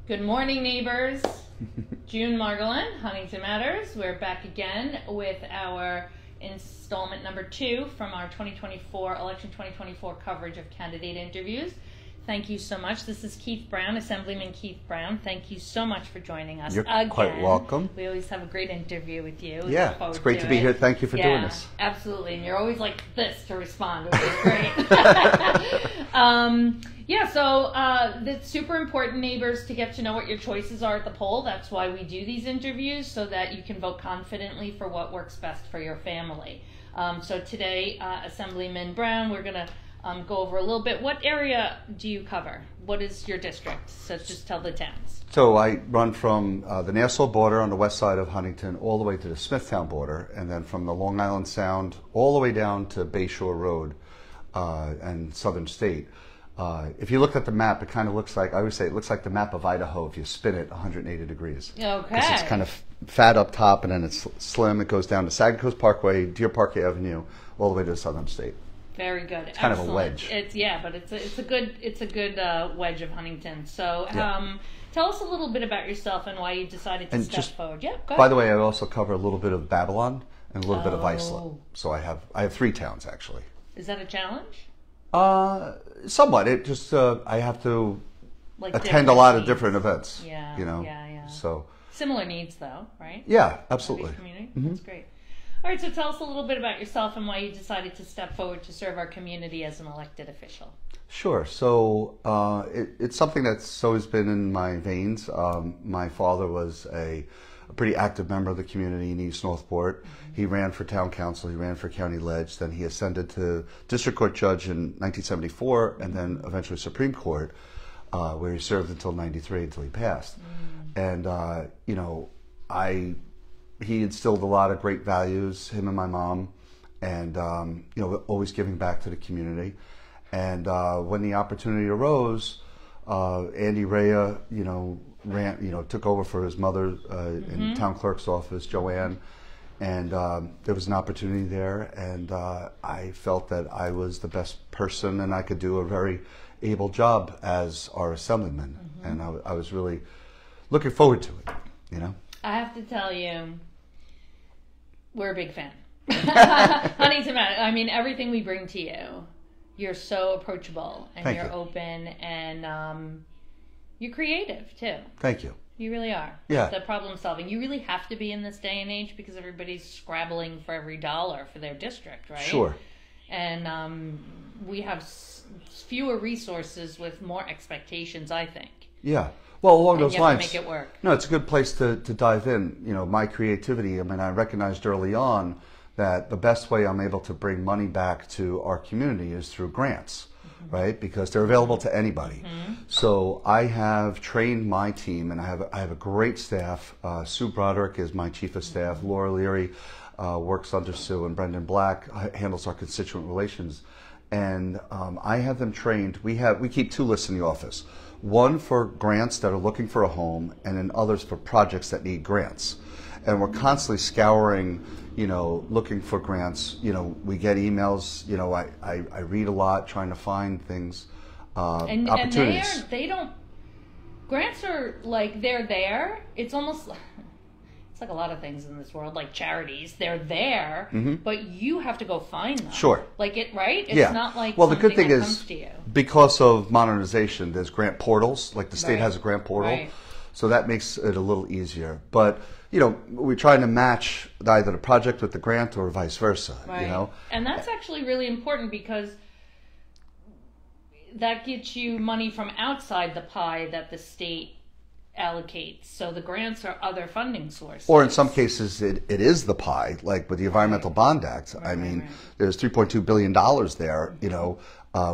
Good morning, neighbors. June Margolin, Huntington Matters. We're back again with our installment number 2 from our election 2024 coverage of candidate interviews. Thank you so much. This is Keith Brown, Assemblyman Keith Brown. Thank you so much for joining us. You're again. Quite welcome. We always have a great interview with you. Yeah, it's great to be here. Thank you for doing this. Absolutely. And you're always like this to respond, which is great. It's super important, neighbors, to get to know what your choices are at the poll. That's why we do these interviews, so that you can vote confidently for what works best for your family. So today, Assemblyman Brown, we're going to go over a little bit. What area do you cover? What is your district? So just tell the towns. So I run from the Nassau border on the west side of Huntington all the way to the Smithtown border, and then from the Long Island Sound all the way down to Bayshore Road and Southern State. If you look at the map, it kind of looks like, I always say, it looks like the map of Idaho if you spin it 180 degrees. Okay. Because it's kind of fat up top, and then it's slim. It goes down to Saginaw Coast Parkway, Deer Park Avenue, all the way to the Southern State. Very good. It's kind of a wedge. It's a good wedge of Huntington. So tell us a little bit about yourself and why you decided to step forward. Yeah, go ahead. By the way, I also cover a little bit of Babylon and a little bit of Iceland. So I have 3 towns actually. Is that a challenge? Somewhat. It just I have to attend a lot of different events. Yeah. Yeah. So similar needs, though, right? Yeah, absolutely. Community. That's great. All right, so tell us a little bit about yourself and why you decided to step forward to serve our community as an elected official. Sure. So it's something that's always been in my veins. My father was a pretty active member of the community in East Northport. He ran for town council, he ran for county ledge, then he ascended to district court judge in 1974, and then eventually Supreme Court, where he served until 93, until he passed. And, he instilled a lot of great values, him and my mom, and always giving back to the community. And when the opportunity arose, Andy Rea, took over for his mother in town clerk's office, Joanne, and there was an opportunity there, and I felt that I was the best person and I could do a very able job as our assemblyman, and I was really looking forward to it. I have to tell you, we're a big fan. Huntington, I mean, everything we bring to you, you're so approachable, and you're open, and you're creative too. Thank you. You really are. Yeah. The problem solving. You really have to be in this day and age because everybody's scrabbling for every dollar for their district, right? Sure. And we have fewer resources with more expectations, I think. Yeah. Well, along those lines, make it work. No, it's a good place to dive in. My creativity. I mean, I recognized early on that the best way I'm able to bring money back to our community is through grants, right? Because they're available to anybody. So I have trained my team, and I have a great staff. Sue Broderick is my chief of staff. Laura Leary works under Sue, and Brendan Black handles our constituent relations. And I have them trained. We keep 2 lists in the office. One for grants that are looking for a home, and then others for projects that need grants. And we're constantly scouring, looking for grants. We get emails. I read a lot, trying to find things, opportunities. And grants are like, they're there. It's almost it's like a lot of things in this world, like charities. They're there, but you have to go find them. Sure. Right? It's not like the good thing that is, comes to you. Because of modernization, there's grant portals. Like the state has a grant portal. Right. So that makes it a little easier. But, we're trying to match either the project with the grant or vice versa, Right. And that's actually really important because that gets you money from outside the pie that the state allocates. So the grants are other funding sources. Or in some cases, it is the pie, like with the Environmental Bond Act. There's $3.2 billion there,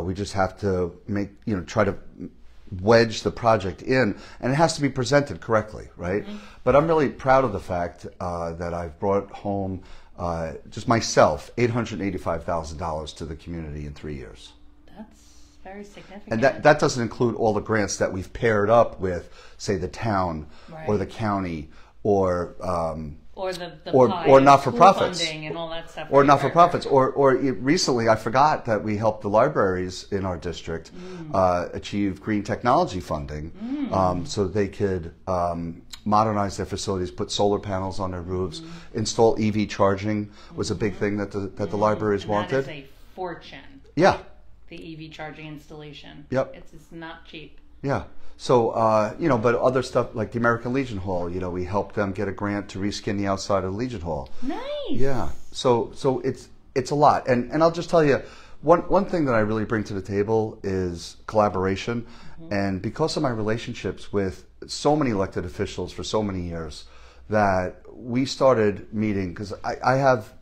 we just have to try to wedge the project in, and it has to be presented correctly, right? But I'm really proud of the fact that I've brought home, just myself, $885,000 to the community in 3 years. That's very significant. And that doesn't include all the grants that we've paired up with, say, the town or the county or Or the or not-for-profits, funding and all that stuff. or not-for-profits, or recently I forgot that we helped the libraries in our district achieve green technology funding, so they could modernize their facilities, put solar panels on their roofs, install EV charging was a big thing that the libraries wanted. That is a fortune. Yeah. The EV charging installation. Yep. It's not cheap. Yeah. So, but other stuff like the American Legion Hall, we helped them get a grant to reskin the outside of the Legion Hall. Nice. Yeah. So it's a lot. And I'll just tell you, one thing that I really bring to the table is collaboration. And because of my relationships with so many elected officials for so many years, that we started meeting, because I have,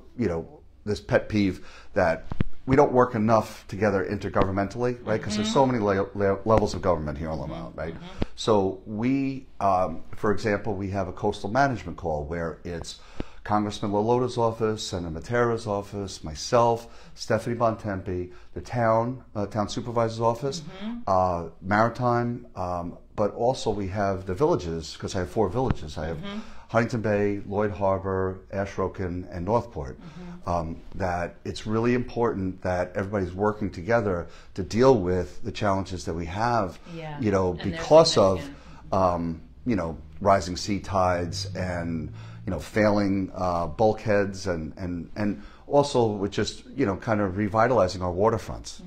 this pet peeve that we don't work enough together intergovernmentally, right? Because there's so many levels of government here on Lamont, right? So we, for example, we have a coastal management call where it's Congressman Lolota's office, Senator Matera's office, myself, Stephanie Bontempi, the town supervisor's office, Maritime, but also we have the villages, because I have 4 villages. I have Huntington Bay, Lloyd Harbor, Ashroken, and Northport. That it's really important that everybody's working together to deal with the challenges that we have, because of, rising sea tides and, failing bulkheads and also with just, kind of revitalizing our waterfronts,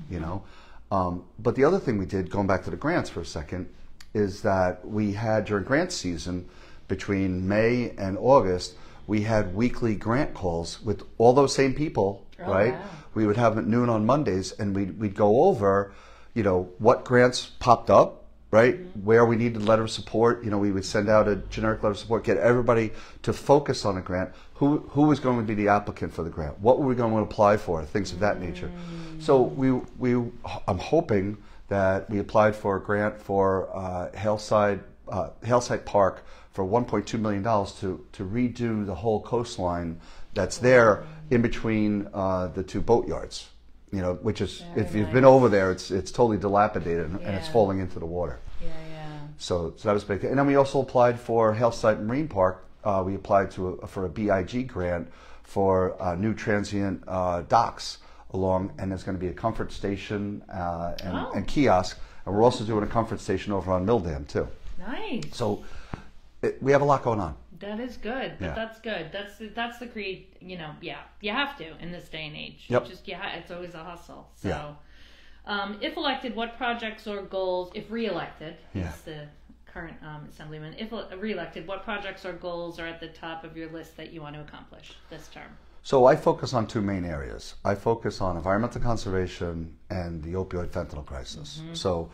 But the other thing we did, going back to the grants for a second, is that we had during grant season, between May and August, we had weekly grant calls with all those same people, right? Wow. We would have them at noon on Mondays, and we'd go over, what grants popped up, right? Where we needed letter of support, we would send out a generic letter of support, get everybody to focus on a grant. Who was going to be the applicant for the grant? What were we going to apply for? Things of that nature. So I'm hoping that we applied for a grant for Haleside Park for $1.2 million to redo the whole coastline that's there in between the 2 boatyards. Which is, if you've been over there, it's totally dilapidated and it's falling into the water. So that was big. And then we also applied for Haleside Marine Park. We applied for a BIG grant for new transient docks along, and there's going to be a comfort station and kiosk. And we're also doing a comfort station over on Milldam too. Nice. So we have a lot going on. That is good. Yeah. That's good. That's the you have to in this day and age. Yep. It's always a hustle. So, if elected, what projects or goals, if re-elected, is the current Assemblyman, if re-elected, what projects or goals are at the top of your list that you want to accomplish this term? So I focus on 2 main areas. I focus on environmental conservation and the opioid fentanyl crisis. So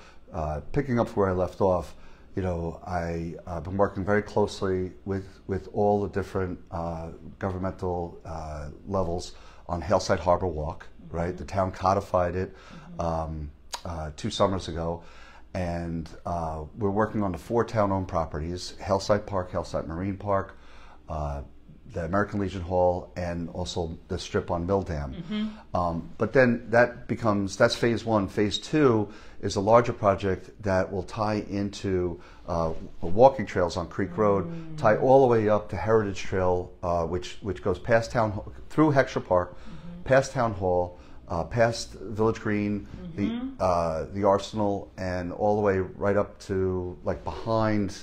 picking up where I left off, I've been working very closely with all the different governmental levels on Haleside Harbor Walk, right? The town codified it 2 summers ago, and we're working on the 4 town-owned properties: Haleside Park, Haleside Marine Park, the American Legion Hall, and also the strip on Milldam. But then that's phase 1. Phase 2 is a larger project that will tie into walking trails on Creek Road, tie all the way up to Heritage Trail, which goes past through Heckscher Park, past Town Hall, past Village Green, the Arsenal, and all the way right up to behind,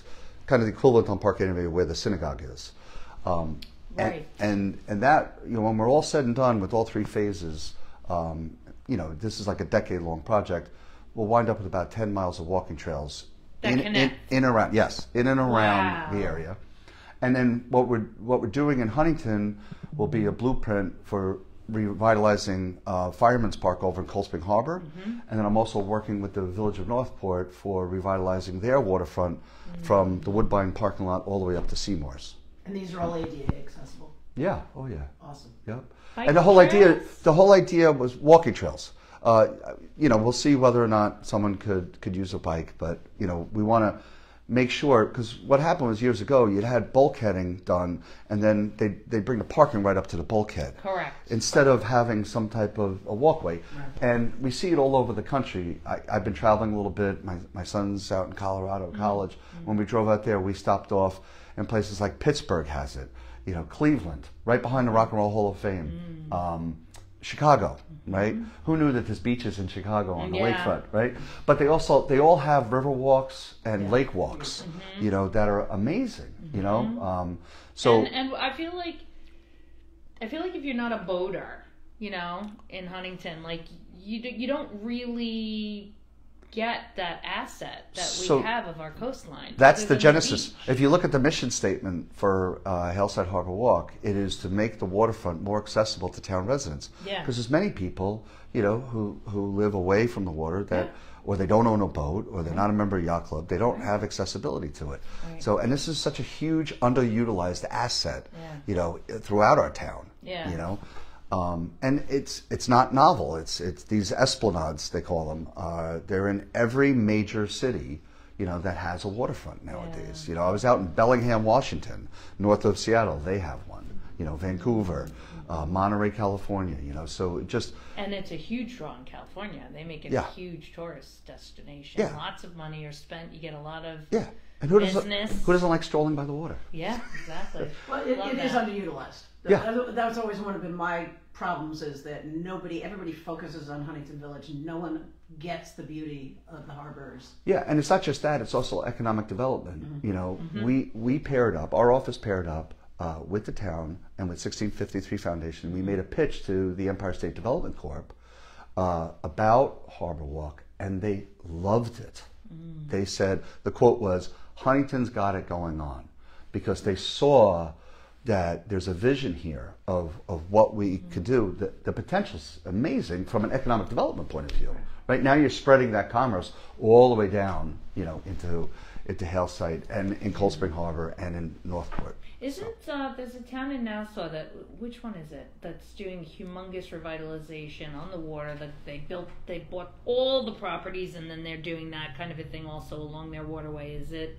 kind of the equivalent on Park Avenue where the synagogue is. Right. And that, when we're all said and done with all 3 phases, this is like a decade-long project. We'll wind up with about 10 miles of walking trails in and around the area. And then what we're doing in Huntington will be a blueprint for revitalizing Fireman's Park over in Cold Spring Harbor. And then I'm also working with the Village of Northport for revitalizing their waterfront from the Woodbine parking lot all the way up to Seymour's. And these are all ADA accessible? Yeah. Oh, yeah. Awesome. Yep. Bike and the whole idea was walking trails. We'll see whether or not someone could use a bike, but we want to make sure, because what happened was years ago, you'd had bulkheading done, and then they'd bring the parking right up to the bulkhead. Correct. Instead of having some type of a walkway. Right. And we see it all over the country. I've been traveling a little bit. My son's out in Colorado College. When we drove out there, we stopped off, and places like Pittsburgh has it. You know, Cleveland, right behind the Rock and Roll Hall of Fame. Chicago, right? Who knew that there's beaches in Chicago on the lakefront, right? But they all have river walks and lake walks, you know, that are amazing, you know. So and I feel like if you're not a boater, you know, in Huntington, like you don't really get that asset that we have of our coastline. That's the genesis. If you look at the mission statement for Hillside Harbor Walk, it is to make the waterfront more accessible to town residents. Yeah. Because there's many people, you know, who live away from the water that, or they don't own a boat, or they're not a member of Yacht Club. They don't have accessibility to it. Right. So, and this is such a huge underutilized asset, you know, throughout our town. You know. And it's not novel. It's these esplanades, they call them. They're in every major city, you know, that has a waterfront nowadays. You know, I was out in Bellingham, Washington, north of Seattle. They have one. You know, Vancouver, Monterey, California. You know, so it just. And it's a huge draw in California. They make it a huge tourist destination. Lots of money are spent. You get a lot of and business. Who doesn't like strolling by the water? Yeah, exactly. Well, it is underutilized. That was always one of my problems, is that everybody focuses on Huntington Village. No one gets the beauty of the harbors. Yeah, and it's not just that, it's also economic development. You know, we paired up, our office paired up with the town and with 1653 Foundation. We made a pitch to the Empire State Development Corp about Harbor Walk, and they loved it. They said, the quote was, Huntington's got it going on, because they saw that there's a vision here of what we could do. The potential's amazing from an economic development point of view. Right now you're spreading that commerce all the way down, you know, into Hillside and in Cold Spring Harbor and in Northport. Isn't there's a town in Nassau which one is it, that's doing humongous revitalization on the water, that they bought all the properties and then they're doing that kind of a thing also along their waterway. Is it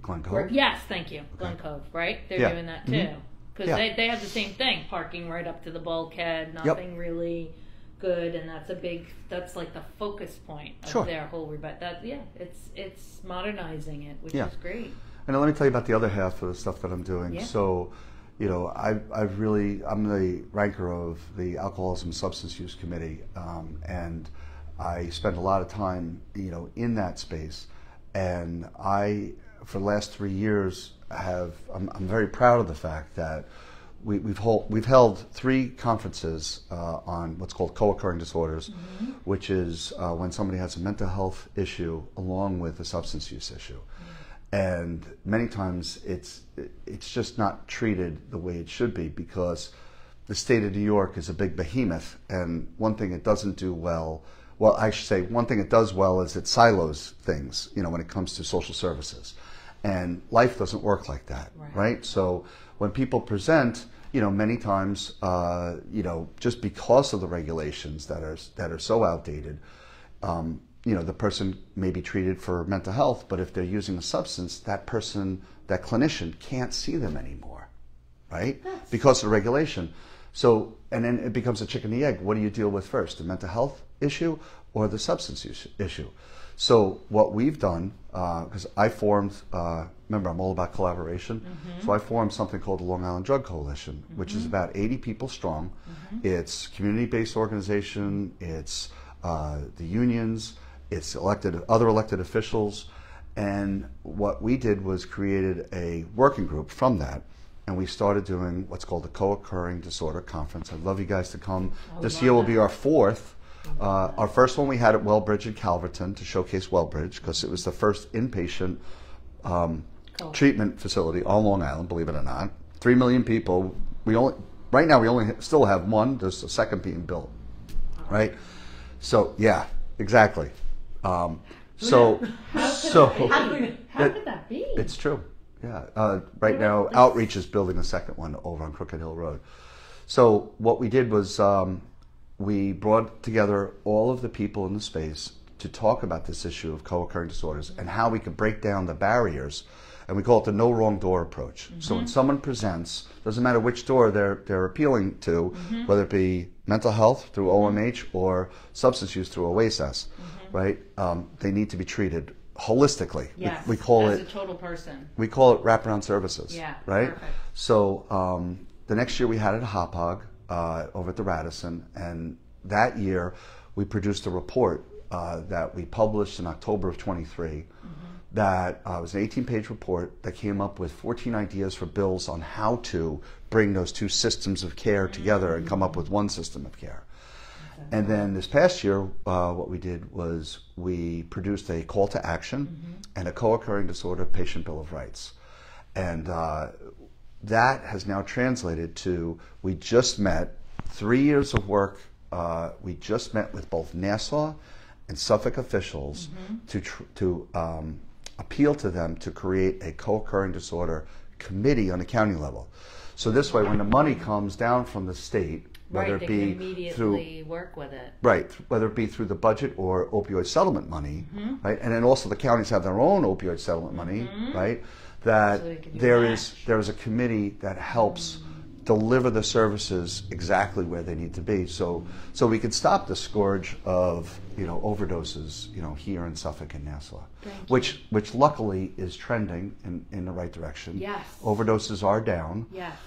Glen Cove? Yes, thank you. Glen Cove, right? They're doing that too. Because they have the same thing, parking right up to the bulkhead, nothing really good, and that's like the focus point of their whole it's modernizing it, which is great. And let me tell you about the other half of the stuff that I'm doing. So, you know, I'm the ranker of the Alcoholism and Substance Use Committee, and I spend a lot of time, you know, in that space. And for the last 3 years, I'm very proud of the fact that we've held 3 conferences on what's called co-occurring disorders, which is when somebody has a mental health issue along with a substance use issue. And many times it's just not treated the way it should be, because the state of New York is a big behemoth, and one thing it doesn't do well, I should say one thing it does well is it silos things, you know, when it comes to social services. And life doesn't work like that, right? So when people present, you know, many times, you know, just because of the regulations that are so outdated, you know, the person may be treated for mental health, but if they're using a substance, that clinician can't see them anymore, right? Because of the regulation. So, and then it becomes a chicken and the egg. What do you deal with first, the mental health issue or the substance use issue? So what we've done, because I formed, remember I'm all about collaboration, so I formed something called the Long Island Drug Coalition, which is about 80 people strong. It's community-based organization, it's the unions, it's other elected officials, and what we did was created a working group from that, and we started doing what's called the Co-occurring Disorder Conference. I'd love you guys to come. This year will be our 4th. Our first one we had at Wellbridge in Calverton to showcase Wellbridge, because it was the first inpatient treatment facility on Long Island, believe it or not. 3 million people. Right now we only still have one. There's a second being built, right? So yeah, exactly. How could that be? It's true. Yeah. Right now, Outreach is building a second one over on Crooked Hill Road. So what we did was we brought together all of the people in the space to talk about this issue of co-occurring disorders and how we could break down the barriers. And we call it the no wrong door approach. So when someone presents, doesn't matter which door they're appealing to, whether it be mental health through OMH or substance use through OASIS, right? They need to be treated holistically. Yes, we call as it a total person. We call it wraparound services. Yeah, right. perfect. So the next year we had it at Hop Hog over at the Radisson, and that year we produced a report that we published in October of 23. That was an 18-page report that came up with 14 ideas for bills on how to bring those two systems of care together and come up with one system of care. And then this past year, what we did was we produced a call to action and a co-occurring disorder patient bill of rights. And that has now translated to, we just met 3 years of work. We just met with both Nassau and Suffolk officials to appeal to them to create a co-occurring disorder committee on the county level. So this way, when the money comes down from the state, whether Right, it they be can immediately work with it. right, whether it be through the budget or opioid settlement money, right, and then also the counties have their own opioid settlement money, right, that So they can do there match. is a committee that helps deliver the services exactly where they need to be, so we can stop the scourge of overdoses here in Suffolk and Nassau, which luckily is trending in the right direction. Yes. Overdoses are down. Yes.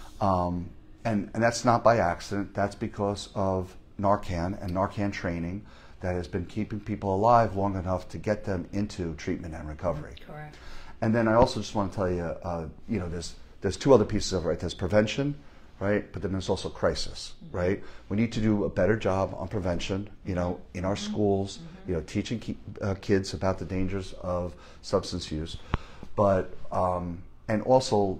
And that's not by accident. That's because of Narcan and Narcan training that has been keeping people alive long enough to get them into treatment and recovery. Correct. And then I also just want to tell you, there's two other pieces of it, right? There's prevention, right? But then there's also crisis, right? We need to do a better job on prevention, in our schools, teaching kids about the dangers of substance use, but and also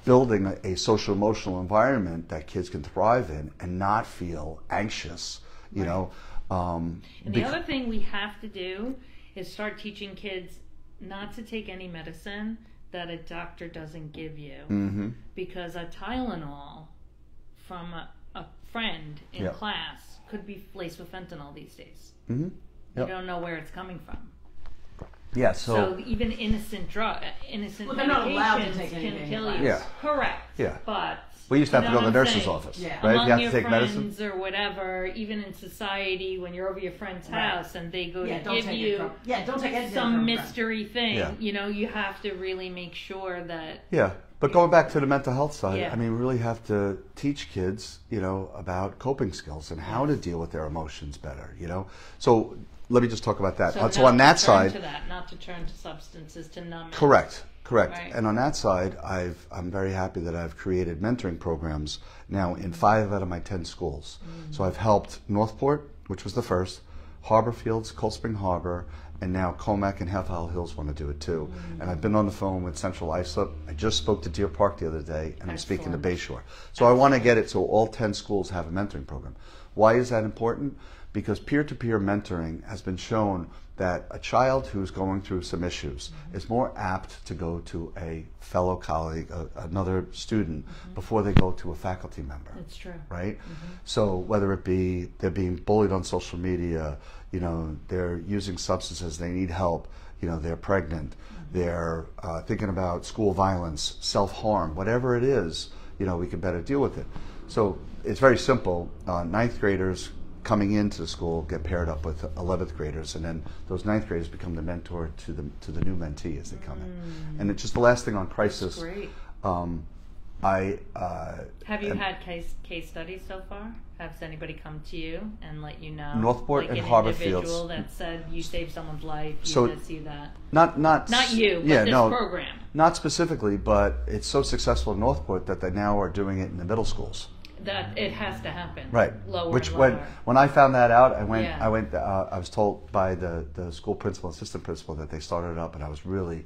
building a social emotional environment that kids can thrive in and not feel anxious, And the other thing we have to do is start teaching kids not to take any medicine that a doctor doesn't give you, because a Tylenol from a friend in class could be laced with fentanyl these days. You don't know where it's coming from. Yeah, So even innocent Well, they're not allowed to medications take can anything kill in you. class. Correct. Yeah. But we used to have you to go know to the what I'm nurse's saying? office, Yeah. right? Among You have your to take friends medicine. or whatever, even in society, when you're over your friend's house and they go to don't give take it you from, don't take anything some from mystery thing, Yeah. you have to really make sure that. Yeah, but going back to the mental health side, Yeah. I mean, we really have to teach kids, about coping skills and how to deal with their emotions better, So let me just talk about that. So not on that to turn side, to that, not to turn to substances to numb it. correct. Right. And on that side, I'm very happy that I've created mentoring programs now in 5 out of my 10 schools. So I've helped Northport, which was the first, Harborfields, Cold Spring Harbor, and now Comac and Half Isle Hills want to do it too. And I've been on the phone with Central Islip. I just spoke to Deer Park the other day, and I'm speaking to Bayshore. So I want to get it so all 10 schools have a mentoring program. Why is that important? Because peer-to-peer mentoring has been shown that a child who's going through some issues is more apt to go to a fellow colleague, another student, before they go to a faculty member. It's true. Right? So whether it be they're being bullied on social media, they're using substances, they need help, they're pregnant, they're thinking about school violence, self-harm, whatever it is, we can better deal with it. So it's very simple. 9th graders coming into the school get paired up with 11th graders, and then those 9th graders become the mentor to the new mentee as they come in. And it's just the last thing on crisis. That's great. Have you had case studies so far? Has anybody come to you and let you know? Northport like and an Harborfields. individual that said you saved someone's life, you So- this, you that. Not you, but yeah, this no, program. Not specifically, but it's so successful in Northport that they now are doing it in the middle schools. That it has to happen. Right. Lower Which and lower. when I found that out, I went. Yeah. I was told by the school principal, assistant principal, that they started it up, and I was really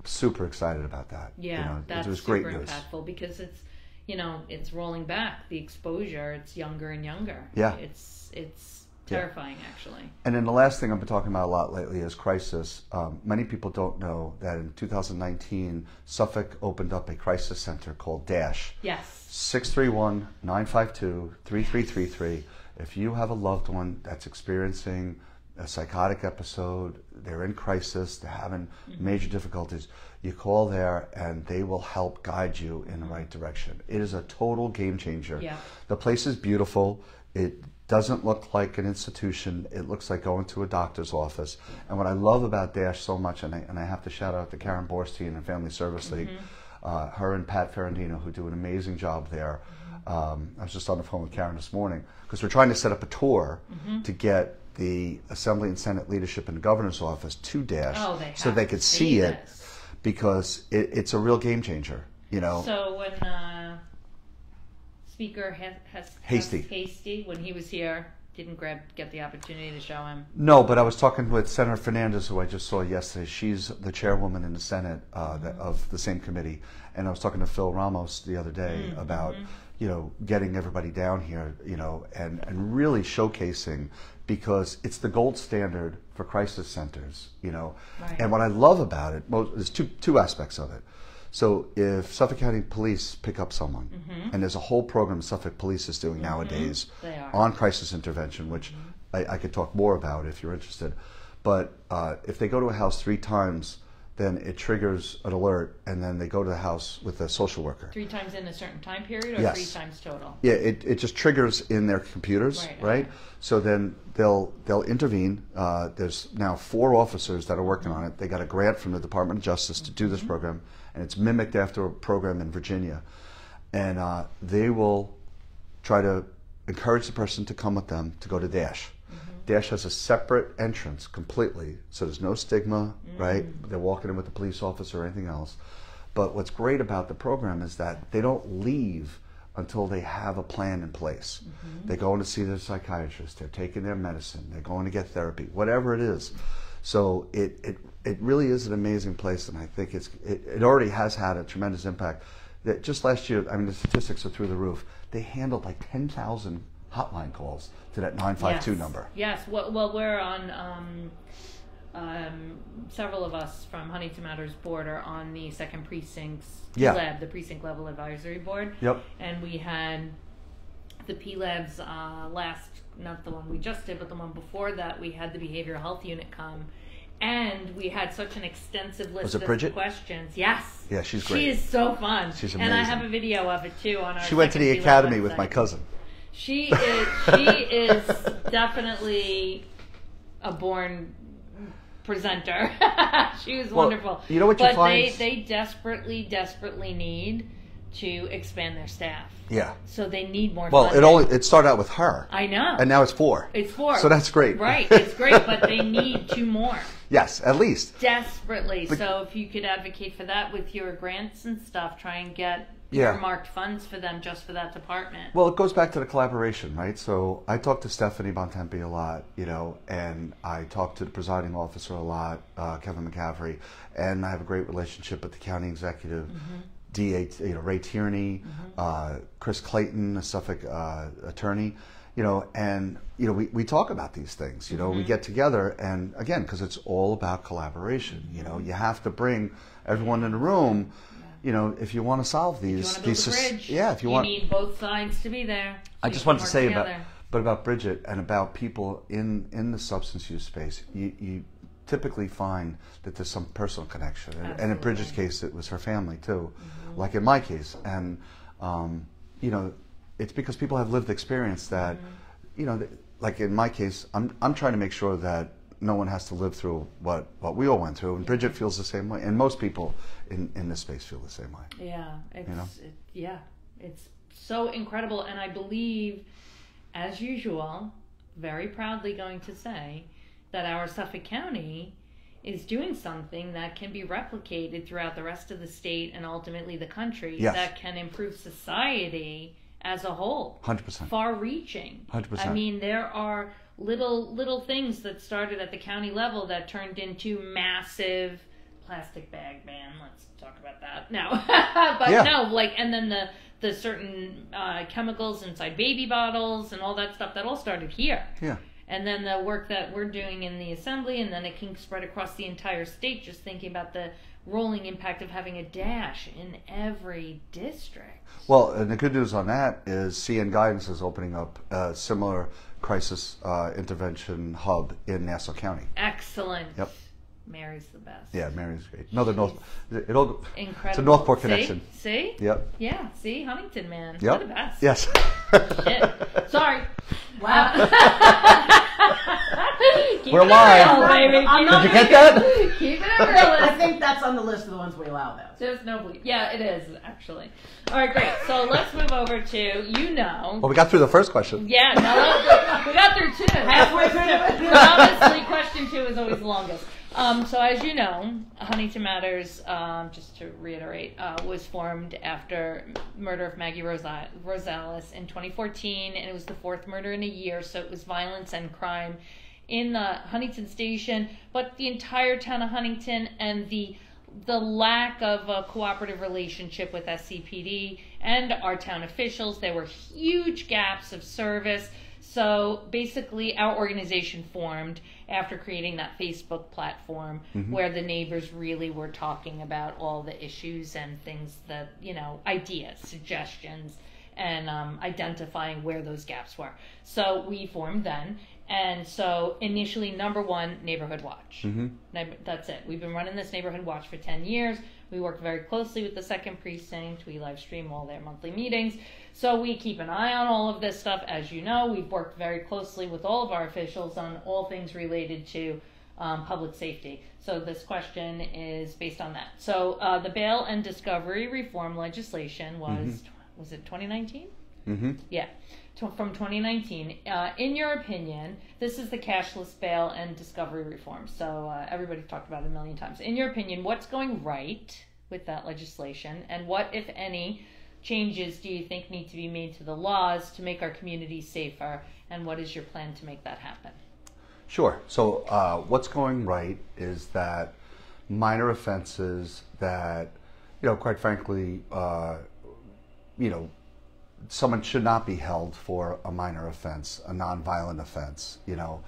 super excited about that. Yeah, that's it was super great news. impactful because it's, it's rolling back the exposure. It's younger and younger. Yeah. It's terrifying, actually. And then the last thing I've been talking about a lot lately is crisis. Many people don't know that in 2019, Suffolk opened up a crisis center called DASH. Yes. 631-952-3333. If you have a loved one that's experiencing a psychotic episode, they're in crisis, they're having major difficulties, you call there and they will help guide you in the right direction. It is a total game changer. Yeah. The place is beautiful. doesn't look like an institution. It looks like going to a doctor's office. And what I love about DASH so much, and I have to shout out to Karen Borstein and Family Service League, her and Pat Ferrandino, who do an amazing job there. I was just on the phone with Karen this morning because we're trying to set up a tour to get the Assembly and Senate leadership in the governor's office to DASH so they could see it, because it's a real game changer, you know. So when Speaker Hasty, when he was here, didn't get the opportunity to show him. No, but I was talking with Senator Fernandez, who I just saw yesterday. She's the chairwoman in the Senate of the same committee, and I was talking to Phil Ramos the other day about, you know, getting everybody down here, you know, and really showcasing, because it's the gold standard for crisis centers, you know. Right. And what I love about it, well, there's two aspects of it. So if Suffolk County Police pick up someone, and there's a whole program Suffolk Police is doing nowadays on crisis intervention, which I could talk more about if you're interested. But if they go to a house 3 times, then it triggers an alert, and then they go to the house with a social worker. 3 times in a certain time period, or Yes. 3 times total? Yeah, it just triggers in their computers, right? So then they'll intervene. There's now 4 officers that are working on it. They got a grant from the Department of Justice to do this program, and it's mimicked after a program in Virginia. And they will try to encourage the person to come with them to go to DASH. DASH has a separate entrance completely, so there's no stigma, right? They're walking in with a police officer or anything else. But what's great about the program is that they don't leave until they have a plan in place. They go in to see their psychiatrist, they're taking their medicine, they're going to get therapy, whatever it is. So it really is an amazing place, and I think it already has had a tremendous impact. That just last year, I mean, the statistics are through the roof. They handled like 10,000 hotline calls to that 952 number. Yes. Well, we're on, several of us from Huntington Matters Board are on the 2nd Precinct's PLAB, the Precinct Level Advisory Board. Yep. And we had the PLAB's not the one we just did, but the one before that, we had the Behavioral Health Unit come. And we had such an extensive list of questions. Yes. Yeah, she's great. She is so fun. She's amazing. And I have a video of it too on our She went to the academy with my cousin. She is definitely a born presenter. She was wonderful. You know what you find? But they desperately need to expand their staff. Yeah. So they need more funding. Well, it started out with her. I know. And now it's 4. It's 4. So that's great. Right. It's great, but they need 2 more. Yes, at least. Desperately. So if you could advocate for that with your grants and stuff, try and get earmarked funds for them just for that department. Well, it goes back to the collaboration, right? So I talked to Stephanie Bontempi a lot, you know, and I talked to the presiding officer a lot, Kevin McCaffrey, and I have a great relationship with the county executive, DA, you know, Ray Tierney, Chris Clayton, a Suffolk attorney, you know, and you know, we talk about these things, you know, we get together, and again, because it's all about collaboration, you know, you have to bring everyone in the room. You know, if you want to solve these, if you want to build a bridge, you need both sides to be there. I just wanted to say about Bridget and about people in the substance use space. You typically find that there's some personal connection, and in Bridget's case, it was her family too, like in my case. And you know, it's because people have lived experience that, you know, like in my case, I'm trying to make sure that no one has to live through what we all went through, and Bridget feels the same way, and most people in this space feel the same way. Yeah, it's so incredible, and I believe, as usual, very proudly going to say that our Suffolk County is doing something that can be replicated throughout the rest of the state and ultimately the country that can improve society as a whole. 100%. Far-reaching. 100%. I mean, there are little things that started at the county level that turned into massive plastic bag ban. Let's talk about that now. And then the certain chemicals inside baby bottles and all that stuff, that all started here. Yeah. And then the work that we're doing in the Assembly, and then it can spread across the entire state, just thinking about the rolling impact of having a DASH in every district. Well, and the good news on that is CN Guidance is opening up a similar crisis intervention hub in Nassau County. Excellent. Yep. Mary's the best. Yeah, Mary's great. No, the North. Incredible. It's a Northport connection. See? Yep. Yeah. See, Huntington, man. Yep. They're the best. Yes. Shit. Sorry. Wow. We're live. Baby. Did you get that? Keep it I real. think that's on the list of the ones we allow, though. There's no bleep. Yeah, it is, actually. All right, great. So let's move over to, Well, we got through the first question. Yeah, no, we got through two. Halfway through it. Obviously, question 2 is always the longest. So as you know, Huntington Matters, just to reiterate, was formed after murder of Maggie Rosales in 2014, and it was the 4th murder in a year, so it was violence and crime in the Huntington station, but the entire town of Huntington, and the lack of a cooperative relationship with SCPD and our town officials. There were huge gaps of service. So basically our organization formed after creating that Facebook platform where the neighbors really were talking about all the issues and things that, ideas, suggestions, and identifying where those gaps were. So we formed then. And so initially, number 1, Neighborhood Watch. That's it. We've been running this Neighborhood Watch for 10 years. We work very closely with the 2nd Precinct. We live stream all their monthly meetings. So we keep an eye on all of this stuff. As you know, we've worked very closely with all of our officials on all things related to public safety. So this question is based on that. So the bail and discovery reform legislation was it 2019? Yeah. From 2019. In your opinion, this is the cashless bail and discovery reform. So everybody's talked about it a million times. In your opinion, what's going right with that legislation, and what, if any, changes do you think need to be made to the laws to make our communities safer, and what is your plan to make that happen? Sure. So what's going right is that minor offenses that, quite frankly, someone should not be held for a minor offense, a nonviolent offense, held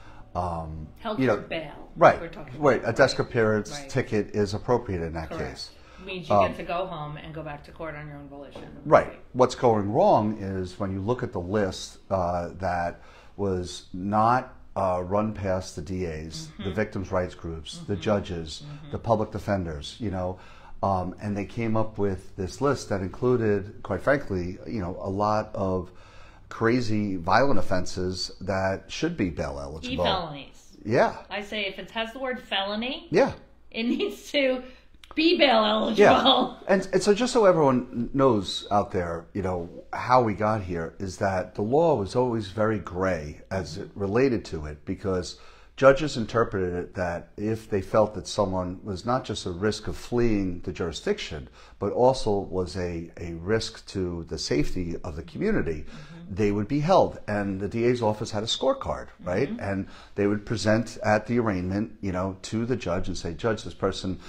for bail. Right. We're talking about, right. A desk appearance Right. ticket is appropriate in that Correct. case. Means you get to go home and go back to court on your own volition. Right. What's going wrong is when you look at the list that was not run past the DAs, the victims' rights groups, the judges, the public defenders, and they came up with this list that included, quite frankly, a lot of crazy violent offenses that should be bail eligible. E-felonies. Yeah. I say if it has the word felony, Yeah. it needs to be bail eligible. Yeah. And so just so everyone knows out there, how we got here is that the law was always very gray as it related to it, because judges interpreted it that if they felt that someone was not just a risk of fleeing the jurisdiction, but also was a risk to the safety of the community, they would be held. And the DA's office had a scorecard, right? And they would present at the arraignment, to the judge and say, Judge, this person,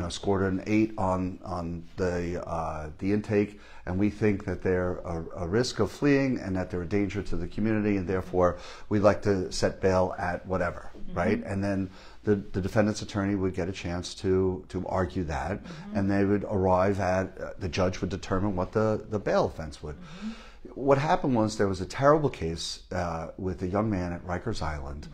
scored an 8 on the intake, and we think that they're a risk of fleeing and that they're a danger to the community, and therefore we'd like to set bail at whatever, right? And then the defendant's attorney would get a chance to argue that, and they would arrive at, the judge would determine what the bail offense would. What happened was there was a terrible case with a young man at Rikers Island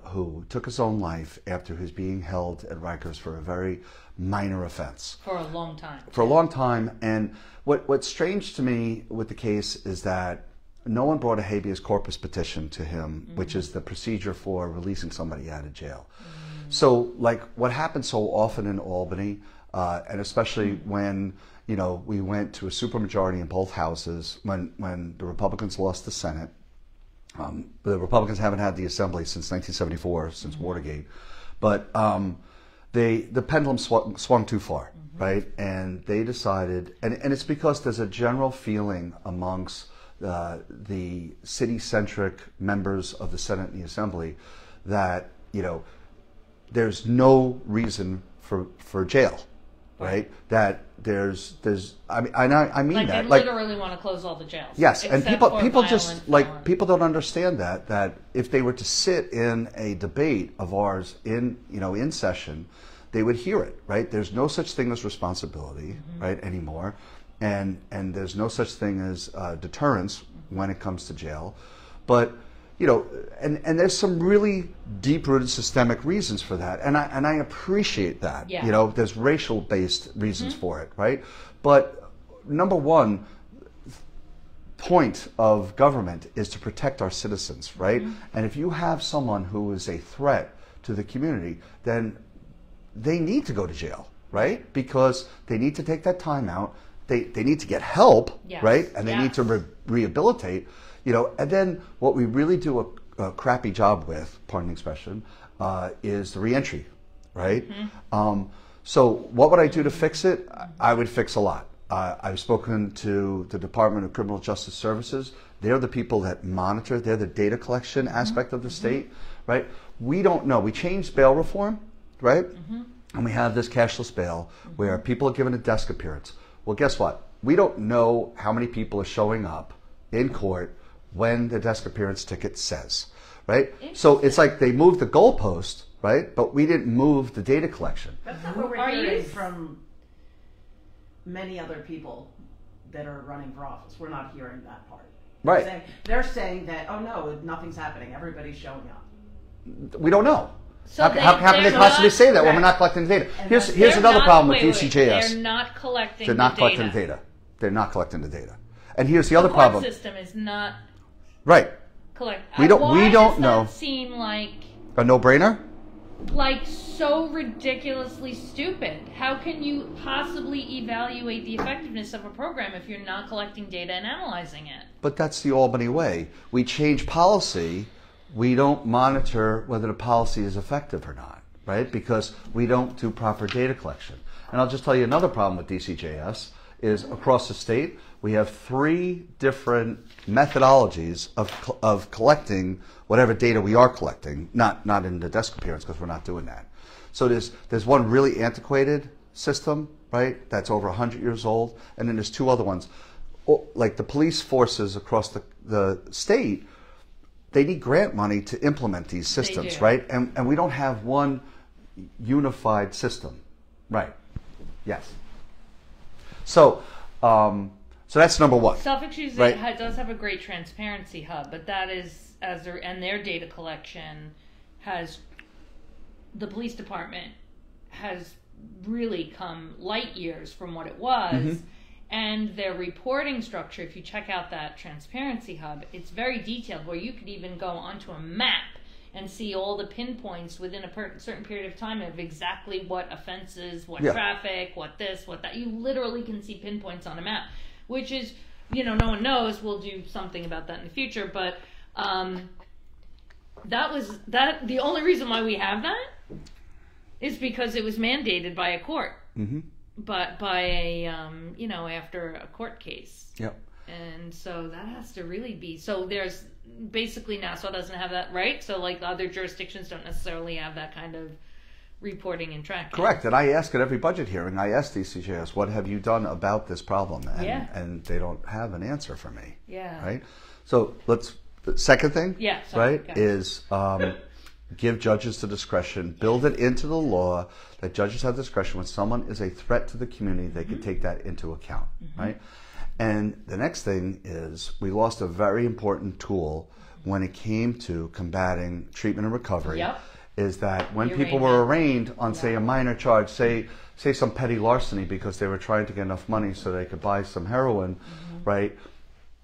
who took his own life after his being held at Rikers for a very minor offense. For a long time. For a long time. And what's strange to me with the case is that no one brought a habeas corpus petition to him, which is the procedure for releasing somebody out of jail. So, like, what happens so often in Albany, and especially when we went to a supermajority in both houses, when the Republicans lost the Senate. The Republicans haven't had the Assembly since 1974, since Watergate, but the pendulum swung too far, right? And they decided, and it's because there's a general feeling amongst the city-centric members of the Senate and the Assembly that there's no reason for jail. Right? That there's I mean like that. They literally want to close all the jails. Yes, and people just felon. people don't understand that if they were to sit in a debate of ours in session, they would hear it, right? There's no such thing as responsibility, right, anymore, and there's no such thing as deterrence when it comes to jail, but and there's some really deep-rooted systemic reasons for that, and I appreciate that. Yeah. There's racial-based reasons for it, right? But number one point of government is to protect our citizens, right? And if you have someone who is a threat to the community, then they need to go to jail, right? Because they need to take that time out. They need to get help, right? And they need to rehabilitate, and then what we really do a crappy job with, pardon the expression, is the reentry, right? So what would I do to fix it? I would fix a lot. I've spoken to the Department of Criminal Justice Services. They're the people that monitor. They're the data collection aspect of the state, right? We don't know. We changed bail reform, right? And we have this cashless bail where people are given a desk appearance. Well, guess what? We don't know how many people are showing up in court when the desk appearance ticket says, right? So it's like they moved the goalpost, right? But we didn't move the data collection. That's not what we're hearing from many other people that are running for office. We're not hearing that part. Right. They're saying that, oh no, nothing's happening. Everybody's showing up. We don't know. So how can they possibly say that when we're not collecting the data? Here's another problem with DCJS. They're not collecting They're not collecting the data. They're not collecting the data. And here's the other problem. The system is not right. Collect. We don't know. That seem like a no-brainer? Like so ridiculously stupid. How can you possibly evaluate the effectiveness of a program if you're not collecting data and analyzing it? But that's the Albany way. We change policy. We don't monitor whether the policy is effective or not, right? Because we don't do proper data collection. And I'll just tell you another problem with DCJS is across the state, we have 3 different methodologies of collecting whatever data we are collecting, not in the desk appearance because we're not doing that. So there's one really antiquated system, right, that's over 100 years old, and then there's 2 other ones. Like the police forces across the state, they need grant money to implement these systems, right? And we don't have one unified system, right? Yes. So that's number one. Suffolk does have a great transparency hub, but that is and their data collection has the police department has really come light years from what it was. And their reporting structure, if you check out that transparency hub, it's very detailed where you could even go onto a map and see all the pinpoints within a certain period of time of exactly what offenses, what traffic, what this, what that. You literally can see pinpoints on a map, which is, no one knows. We'll do something about that in the future. But the only reason why we have that is because it was mandated by a court. But by a, after a court case. Yep. And so that has to really be, so there's basically Nassau doesn't have that, right? So like other jurisdictions don't necessarily have that kind of reporting and tracking. Correct. And I ask at every budget hearing, I ask DCJS, what have you done about this problem? And they don't have an answer for me. Yeah. Right? So the second thing, is give judges the discretion, build it into the law that judges have discretion when someone is a threat to the community, they can take that into account, right? And the next thing is we lost a very important tool when it came to combating treatment and recovery, is that when people were arraigned on, say, a minor charge, say some petty larceny because they were trying to get enough money so they could buy some heroin, right?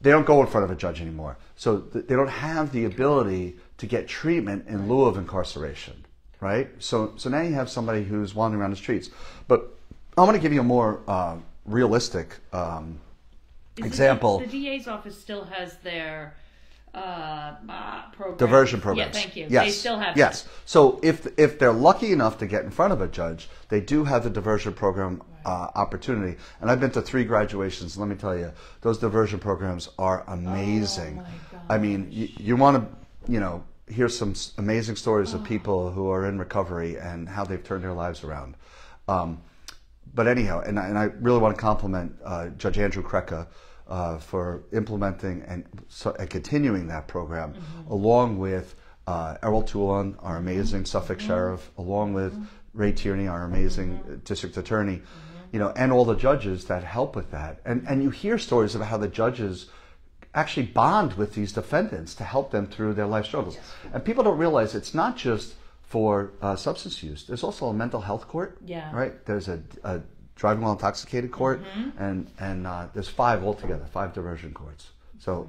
They don't go in front of a judge anymore. So they don't have the ability to get treatment in lieu of incarceration, right? So now you have somebody who's wandering around the streets. But I want to give you a more realistic example. The DA's office still has their program. Diversion programs. Yeah, thank you. Yes. They still have Yes. So if they're lucky enough to get in front of a judge, they do have the diversion program opportunity. And I've been to 3 graduations. Let me tell you, those diversion programs are amazing. I mean, you want to, hear some amazing stories of people who are in recovery and how they've turned their lives around. But anyhow, and I really want to compliment Judge Andrew Krecka for implementing and continuing that program, along with Errol Toulon, our amazing Suffolk Sheriff, along with Ray Tierney, our amazing District Attorney, and all the judges that help with that. And you hear stories about how the judges actually bond with these defendants to help them through their life struggles. Yes. And people don't realize it's not just for substance use. There's also a mental health court, right? There's a driving while intoxicated court, and there's 5 altogether, 5 diversion courts. So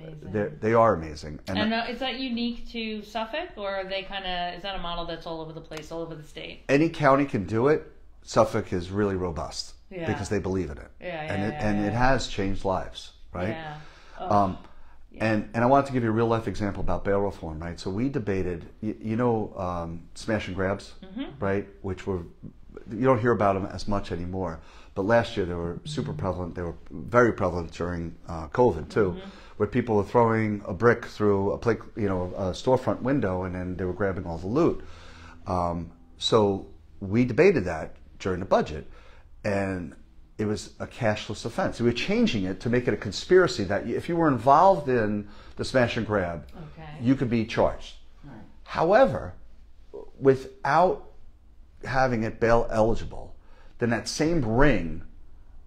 they are amazing. And is that unique to Suffolk, or are they is that a model that's all over the place, all over the state? Any county can do it. Suffolk is really robust because they believe in it. It has changed lives, right? Yeah. Oh. And I wanted to give you a real life example about bail reform, right? So we debated, smash and grabs, right? Which you don't hear about them as much anymore. But last year they were super prevalent. They were very prevalent during COVID too, where people were throwing a brick through a storefront window and then they were grabbing all the loot. So we debated that during the budget, and it was a cashless offense. We were changing it to make it a conspiracy that if you were involved in the smash and grab, you could be charged. Right. However, without having it bail eligible, then that same ring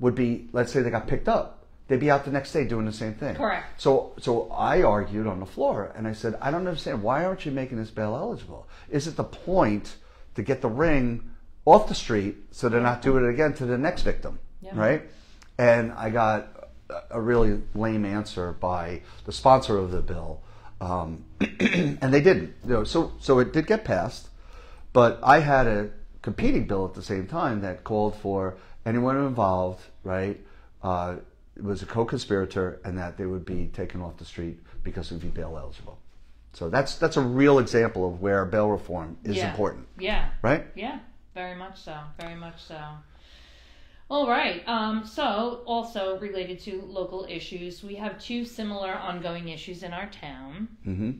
would be, let's say they got picked up, they'd be out the next day doing the same thing. Correct. So I argued on the floor, and I said, I don't understand, why aren't you making this bail eligible? Is it the point to get the ring off the street so they're not doing it again to the next victim? Right? And I got a really lame answer by the sponsor of the bill, and they didn't. So it did get passed, but I had a competing bill at the same time that called for anyone involved, right, was a co-conspirator, and that they would be taken off the street because it would be bail eligible. So that's a real example of where bail reform is important. Yeah. Right? Yeah. Very much so. Very much so. All right. So, also related to local issues, we have 2 similar ongoing issues in our town. Mm-hmm.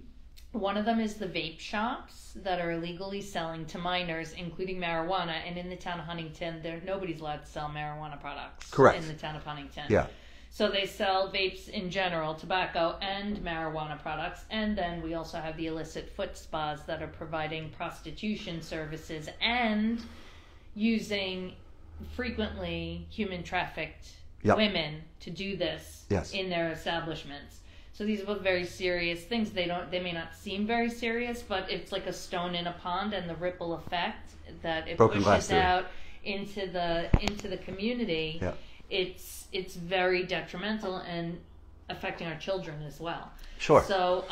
One of them is the vape shops that are illegally selling to minors, including marijuana. And in the town of Huntington, nobody's allowed to sell marijuana products. Correct. In the town of Huntington. Yeah. So they sell vapes in general, tobacco and marijuana products. And then we also have the illicit foot spas that are providing prostitution services and using frequently human trafficked women to do this in their establishments. So these are both very serious things. They may not seem very serious, but it's like a stone in a pond, and the ripple effect that it pushes out into the community. Yeah. It's very detrimental and affecting our children as well. Sure. So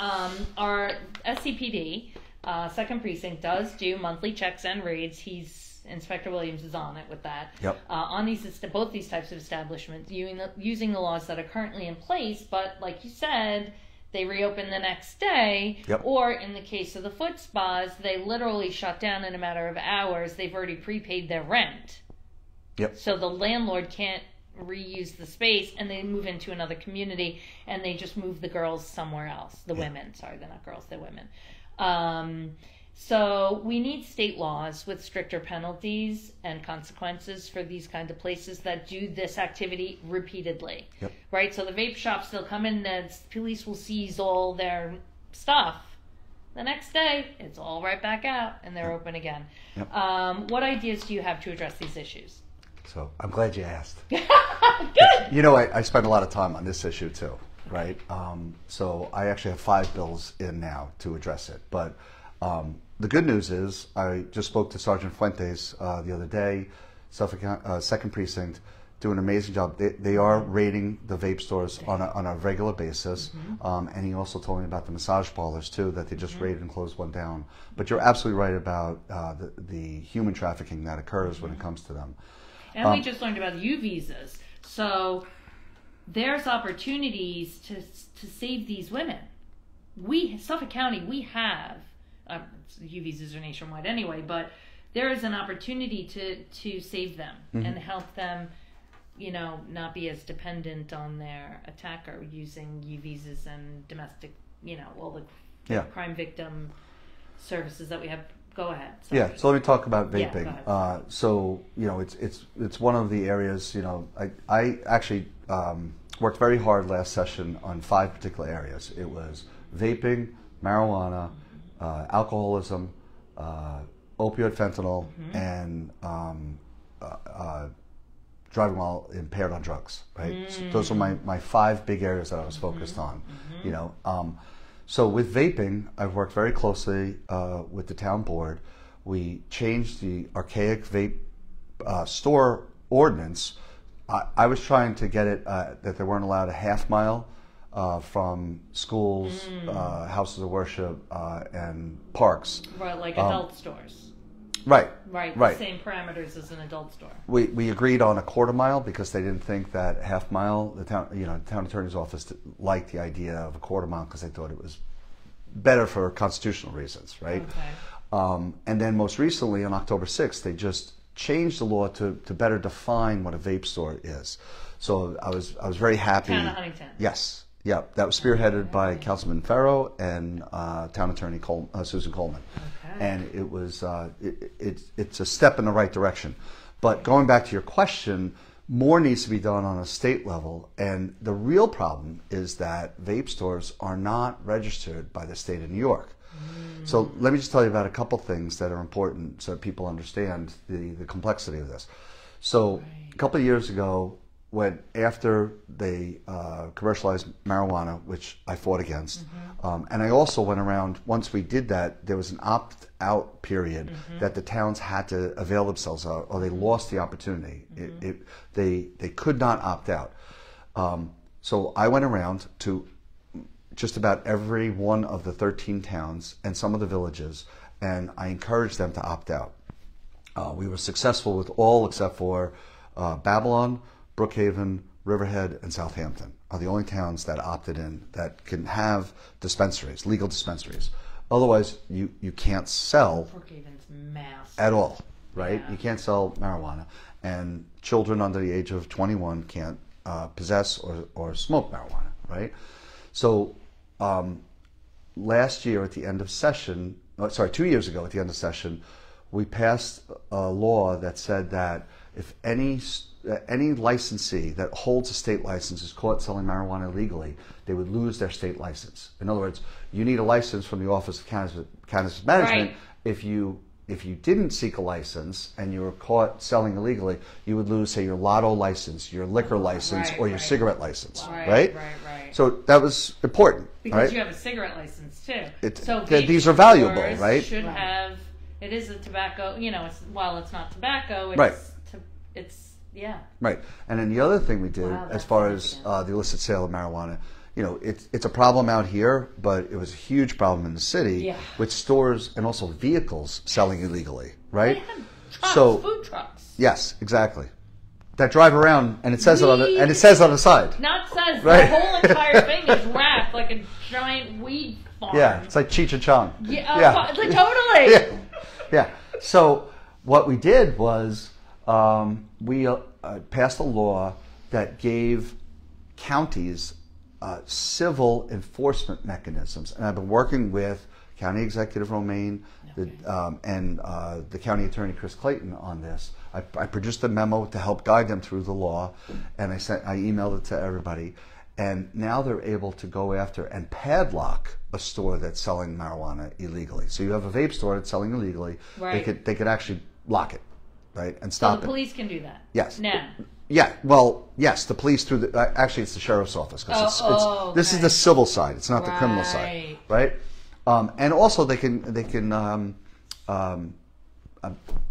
our SCPD, 2nd Precinct, does do monthly checks and raids. Inspector Williams is on it with that. Yep. On both these types of establishments, using the laws that are currently in place, but like you said, they reopen the next day. Yep. Or in the case of the foot spas, they literally shut down in a matter of hours. They've already prepaid their rent. Yep. So the landlord can't reuse the space, and they move into another community, and they just move the girls somewhere else. The women, sorry, they're not girls, they're women. So we need state laws with stricter penalties and consequences for these kind of places that do this activity repeatedly. Yep. Right? So the vape shops, they'll come in and police will seize all their stuff. The next day, it's all right back out and they're open again. Yep. What ideas do you have to address these issues? So I'm glad you asked. Good. I spend a lot of time on this issue too, right? So I actually have 5 bills in now to address it. But the good news is I just spoke to Sergeant Fuentes the other day, Suffolk 2nd Precinct, do an amazing job. They are raiding the vape stores on a regular basis. Mm-hmm. And he also told me about the massage parlors too, that they just raided and closed one down. But you're absolutely right about the human trafficking that occurs when it comes to them. And we just learned about U visas. So there's opportunities to save these women. Suffolk County, we have, U visas are nationwide anyway, but there is an opportunity to save them and help them, not be as dependent on their attacker using U visas and domestic, all the crime victim services that we have. Go ahead. Sorry. Yeah, so let me talk about vaping. Yeah, it's one of the areas, I actually worked very hard last session on 5 particular areas. It was vaping, marijuana, alcoholism, opioid fentanyl, and driving while impaired on drugs, right? So those are my 5 big areas that I was focused on, you know. So with vaping, I've worked very closely with the town board. We changed the archaic vape store ordinance. I was trying to get it that they weren't allowed a half mile from schools, houses of worship, and parks. Right, like adult stores. Right. Right. The same parameters as an adult store. We agreed on a quarter mile because they didn't think that half mile. The town attorney's office liked the idea of a quarter mile because they thought it was better for constitutional reasons, right? Okay. And then most recently, on October 6th, they just changed the law to better define what a vape store is. So I was very happy. Town of Huntington. Yes. Yeah, that was spearheaded by Councilman Farrow and Town Attorney Susan Coleman. Okay. And it was it's a step in the right direction. But going back to your question, more needs to be done on a state level. And the real problem is that vape stores are not registered by the state of New York. So let me just tell you about a couple things that are important so that people understand the complexity of this. So a couple of years ago, after they commercialized marijuana, which I fought against, and I also went around, once we did that, there was an opt-out period that the towns had to avail themselves of, or they lost the opportunity. They could not opt out. So I went around to just about every one of the 13 towns and some of the villages, and I encouraged them to opt out. We were successful with all except for Babylon, Brookhaven, Riverhead, and Southampton are the only towns that opted in that can have dispensaries, legal dispensaries. Otherwise, you can't sell Brookhaven's massive. at all, right? Yeah. You can't sell marijuana, and children under the age of 21 can't possess or smoke marijuana, right? So last year at the end of session, 2 years ago at the end of session, we passed a law that said that if any licensee that holds a state license is caught selling marijuana illegally, they would lose their state license. In other words, you need a license from the Office of Cannabis Management. Right. If you didn't seek a license and you were caught selling illegally, you would lose, say, your lotto license, your liquor license, or your cigarette license, right? Right. So that was important, because right? you have a cigarette license too. These are valuable, right? Should have. It is a tobacco. You know, while it's not tobacco, it's right. Yeah. Right. And then the other thing we did, as far as the illicit sale of marijuana, you know, it's a problem out here, but it was a huge problem in the city with stores and also vehicles selling illegally, right? They had trucks, food trucks. Yes, exactly. That drive around and it says it on the side. Not says right. The whole entire thing is wrapped like a giant weed farm. Yeah, it's like Cheech and Chong. Yeah, totally. Yeah. So what we did was we passed a law that gave counties civil enforcement mechanisms, and I've been working with County Executive Romaine and the County Attorney Chris Clayton on this. I produced a memo to help guide them through the law, and I emailed it to everybody, and now they're able to go after and padlock a store that's selling marijuana illegally. So you have a vape store that's selling illegally, right. They could actually lock it. Right, and stop it. So the police can do that? Yes. Now? Yeah, well, yes, the police through the, actually it's the sheriff's office. Because this is the civil side, it's not the criminal side, right? And also they can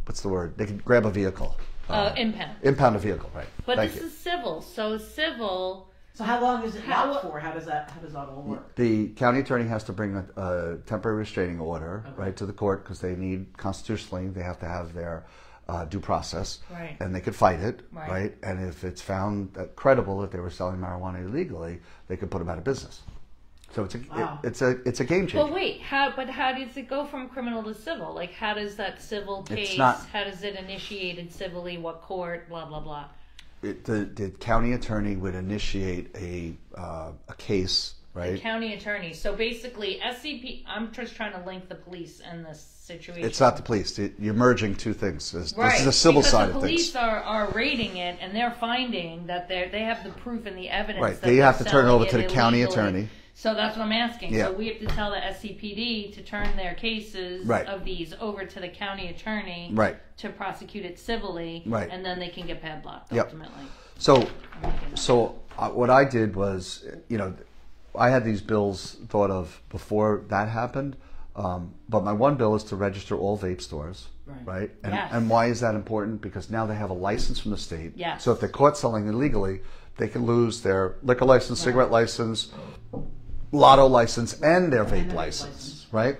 what's the word? They can grab a vehicle. Impound. Impound a vehicle, right. But this is civil, so civil... So how long is it locked for? How does that all work? The county attorney has to bring a temporary restraining order, right, to the court because they need, constitutionally, they have to have their due process, right. And they could fight it, right? And if it's found credible that they were selling marijuana illegally, they could put them out of business. So it's a game changer. Well, wait, how does it go from criminal to civil? Like, how does that civil case? How does it initiated civilly? What court? Blah blah blah. The county attorney would initiate a case, right? The county attorney. So basically, SCP. I'm just trying to link the police in this situation. It's not the police. You're merging two things. This is the civil side of things. The police are raiding it, and they're finding that they have the proof and the evidence. Right. That they have to turn it over to the county attorney. So that's what I'm asking. Yeah. So we have to tell the SCPD to turn their cases Right. of these over to the county attorney Right. to prosecute it civilly, Right. and then they can get padlocked Yep. ultimately. So what I did was, I had these bills thought of before that happened, but my one bill is to register all vape stores, right? And, Yes. and why is that important? Because now they have a license from the state. Yes. So if they're caught selling illegally, they can lose their liquor license, cigarette license, lotto license, and their vape license, right?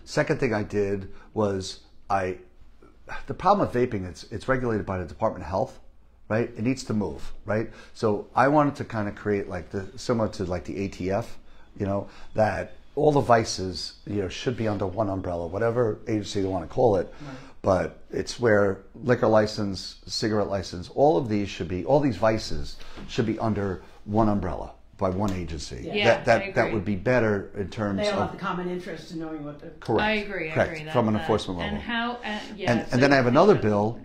Second thing I did was the problem with vaping, it's regulated by the Department of Health, right? It needs to move, right? So I wanted to kind of create similar to like the ATF, that all the vices, should be under one umbrella, whatever agency they want to call it. Right. But it's where liquor license, cigarette license, all these vices should be under one umbrella by one agency. Yeah. That would be better in terms They all of have the common interest in knowing what the. Correct. I agree. Correct. From an enforcement level. And how? And then I have another bill.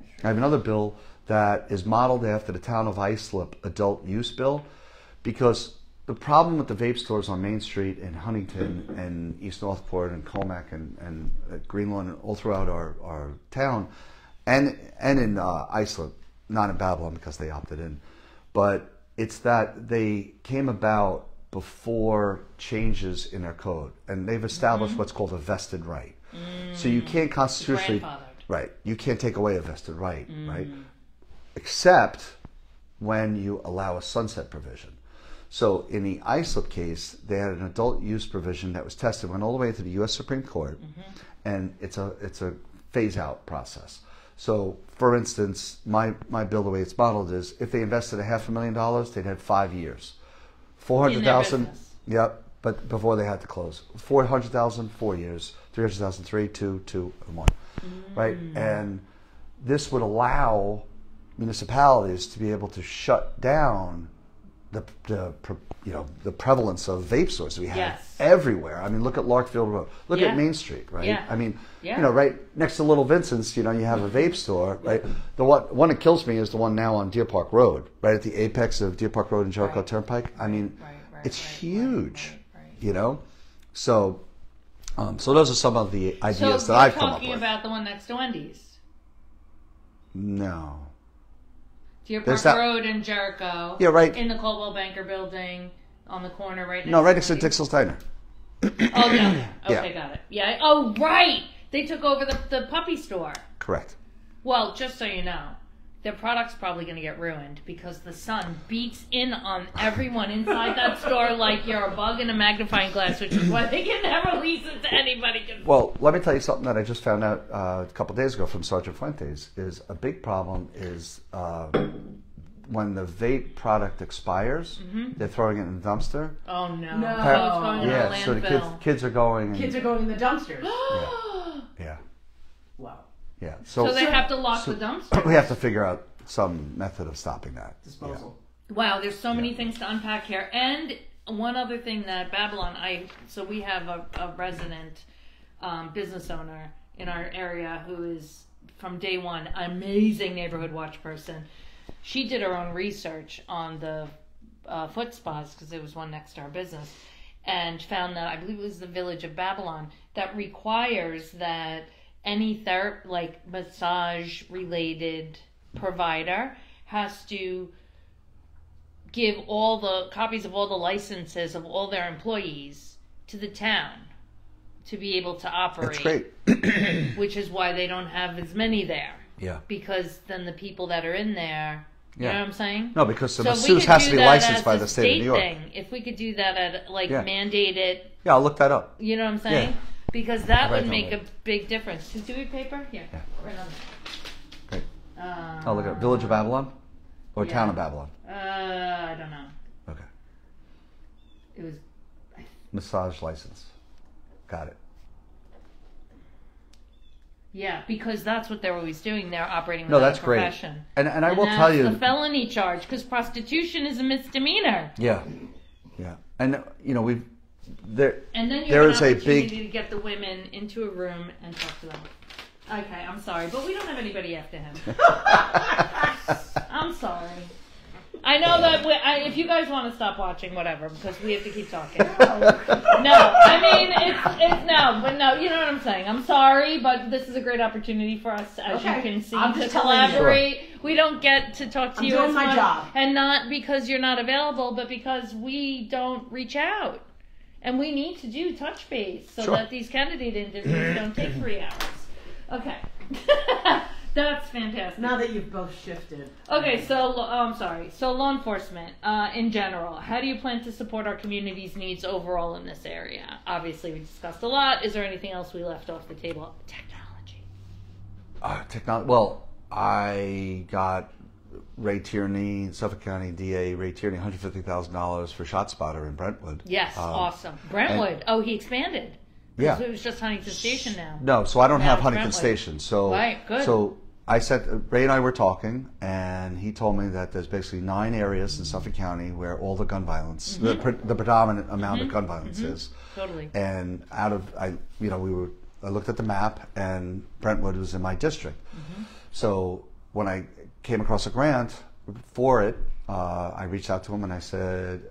That is modeled after the town of Islip adult use bill, because the problem with the vape stores on Main Street in Huntington and East Northport and Comac and Greenlawn and all throughout our town, and in Islip, not in Babylon because they opted in, but it's that they came about before changes in their code, and they've established what's called a vested right. So you can't constitutionally, right? You can't take away a vested right, right? Except when you allow a sunset provision. So in the Islip case, they had an adult use provision that was tested, went all the way to the U.S. Supreme Court, and it's a phase-out process. So, for instance, my bill, the way it's modeled is, if they invested $500,000, they'd have 5 years. 400,000, yep, but before they had to close. 400,000, 4 years. 300,000, 3, 2, 2, and 1, right? And this would allow municipalities to be able to shut down the prevalence of vape stores we have everywhere. I mean, look at Larkfield Road. Look at Main Street, right? Yeah. I mean, right next to Little Vincent's, you have a vape store, right? The one that kills me is the one now on Deer Park Road, right at the apex of Deer Park Road and Jericho Turnpike. I mean, it's huge, So, so those are some of the ideas that I've come up with. So you're talking about the one next to Wendy's? No. Deer Park Road in Jericho. Yeah, right. In the Coldwell Banker building on the corner right next right next to Dixel's Diner. Oh, down there. Okay, got it. Yeah. Oh, right. They took over the puppy store. Correct. Well, just so you know, their product's probably going to get ruined because the sun beats in on everyone inside that store like you're a bug in a magnifying glass, which is why they can never lease it to anybody. Well, let me tell you something that I just found out a couple days ago from Sergeant Fuentes. Is a big problem is when the vape product expires, they're throwing it in the dumpster. Oh no! No. It's going to the landfill. So the kids are going. Kids are going in the dumpsters. Yeah. Wow. Yeah. So they have to lock the dumpster. We have to figure out some method of stopping that. Disposal. Yeah. Wow, there's so many things to unpack here. And one other thing that Babylon, so we have a resident business owner in our area who is from day one, amazing neighborhood watch person. She did her own research on the foot spas because there was one next to our business, and found that I believe it was the Village of Babylon that requires that any massage related provider has to give all the copies of all the licenses of all their employees to the town to be able to operate. That's great. Which is why they don't have as many there. Yeah. Because then the people that are in there, you know what I'm saying? No, because the masseuse has to be licensed by the state of New York. If we could do that at mandate it. Yeah, I'll look that up. You know what I'm saying? Yeah. Because that would make a big difference. Do we paper? Yeah. Right on there. Great. I'll look at Village of Babylon or Town of Babylon. I don't know. Okay. It was massage license. Got it. Yeah, because that's what they're always doing. They're operating without that's a profession. Great. And I will tell you, the felony charge because prostitution is a misdemeanor. Yeah, yeah, and we've there. And then you there have is an a opportunity big to get the women into a room and talk to them. Okay, I'm sorry, but we don't have anybody after him. I'm sorry. I know that if you guys want to stop watching, whatever, because we have to keep talking. No, I mean, it's no, but no, you know what I'm saying. I'm sorry, but this is a great opportunity for us, as you can see, to collaborate. Sure. We don't get to talk to you as much, job. And not because you're not available, but because we don't reach out. And we need to do touch base so that these candidate interviews don't take 3 hours. Okay. That's fantastic. Now that you've both shifted. Okay, so I'm sorry. So law enforcement, in general, how do you plan to support our community's needs overall in this area? Obviously, we discussed a lot. Is there anything else we left off the table? Technology. Well, I got Ray Tierney, Suffolk County DA Ray Tierney, $150,000 for ShotSpotter in Brentwood. Yes, awesome. Brentwood. He expanded. Yeah. So it was just Huntington Station now. No, so I don't have Huntington Station. So, right, good. So I said, Ray and I were talking, and he told me that there's basically 9 areas in Suffolk County where all the gun violence, the predominant amount of gun violence is. Totally. And I looked at the map, and Brentwood was in my district. So when I came across a grant for it, I reached out to him and I said,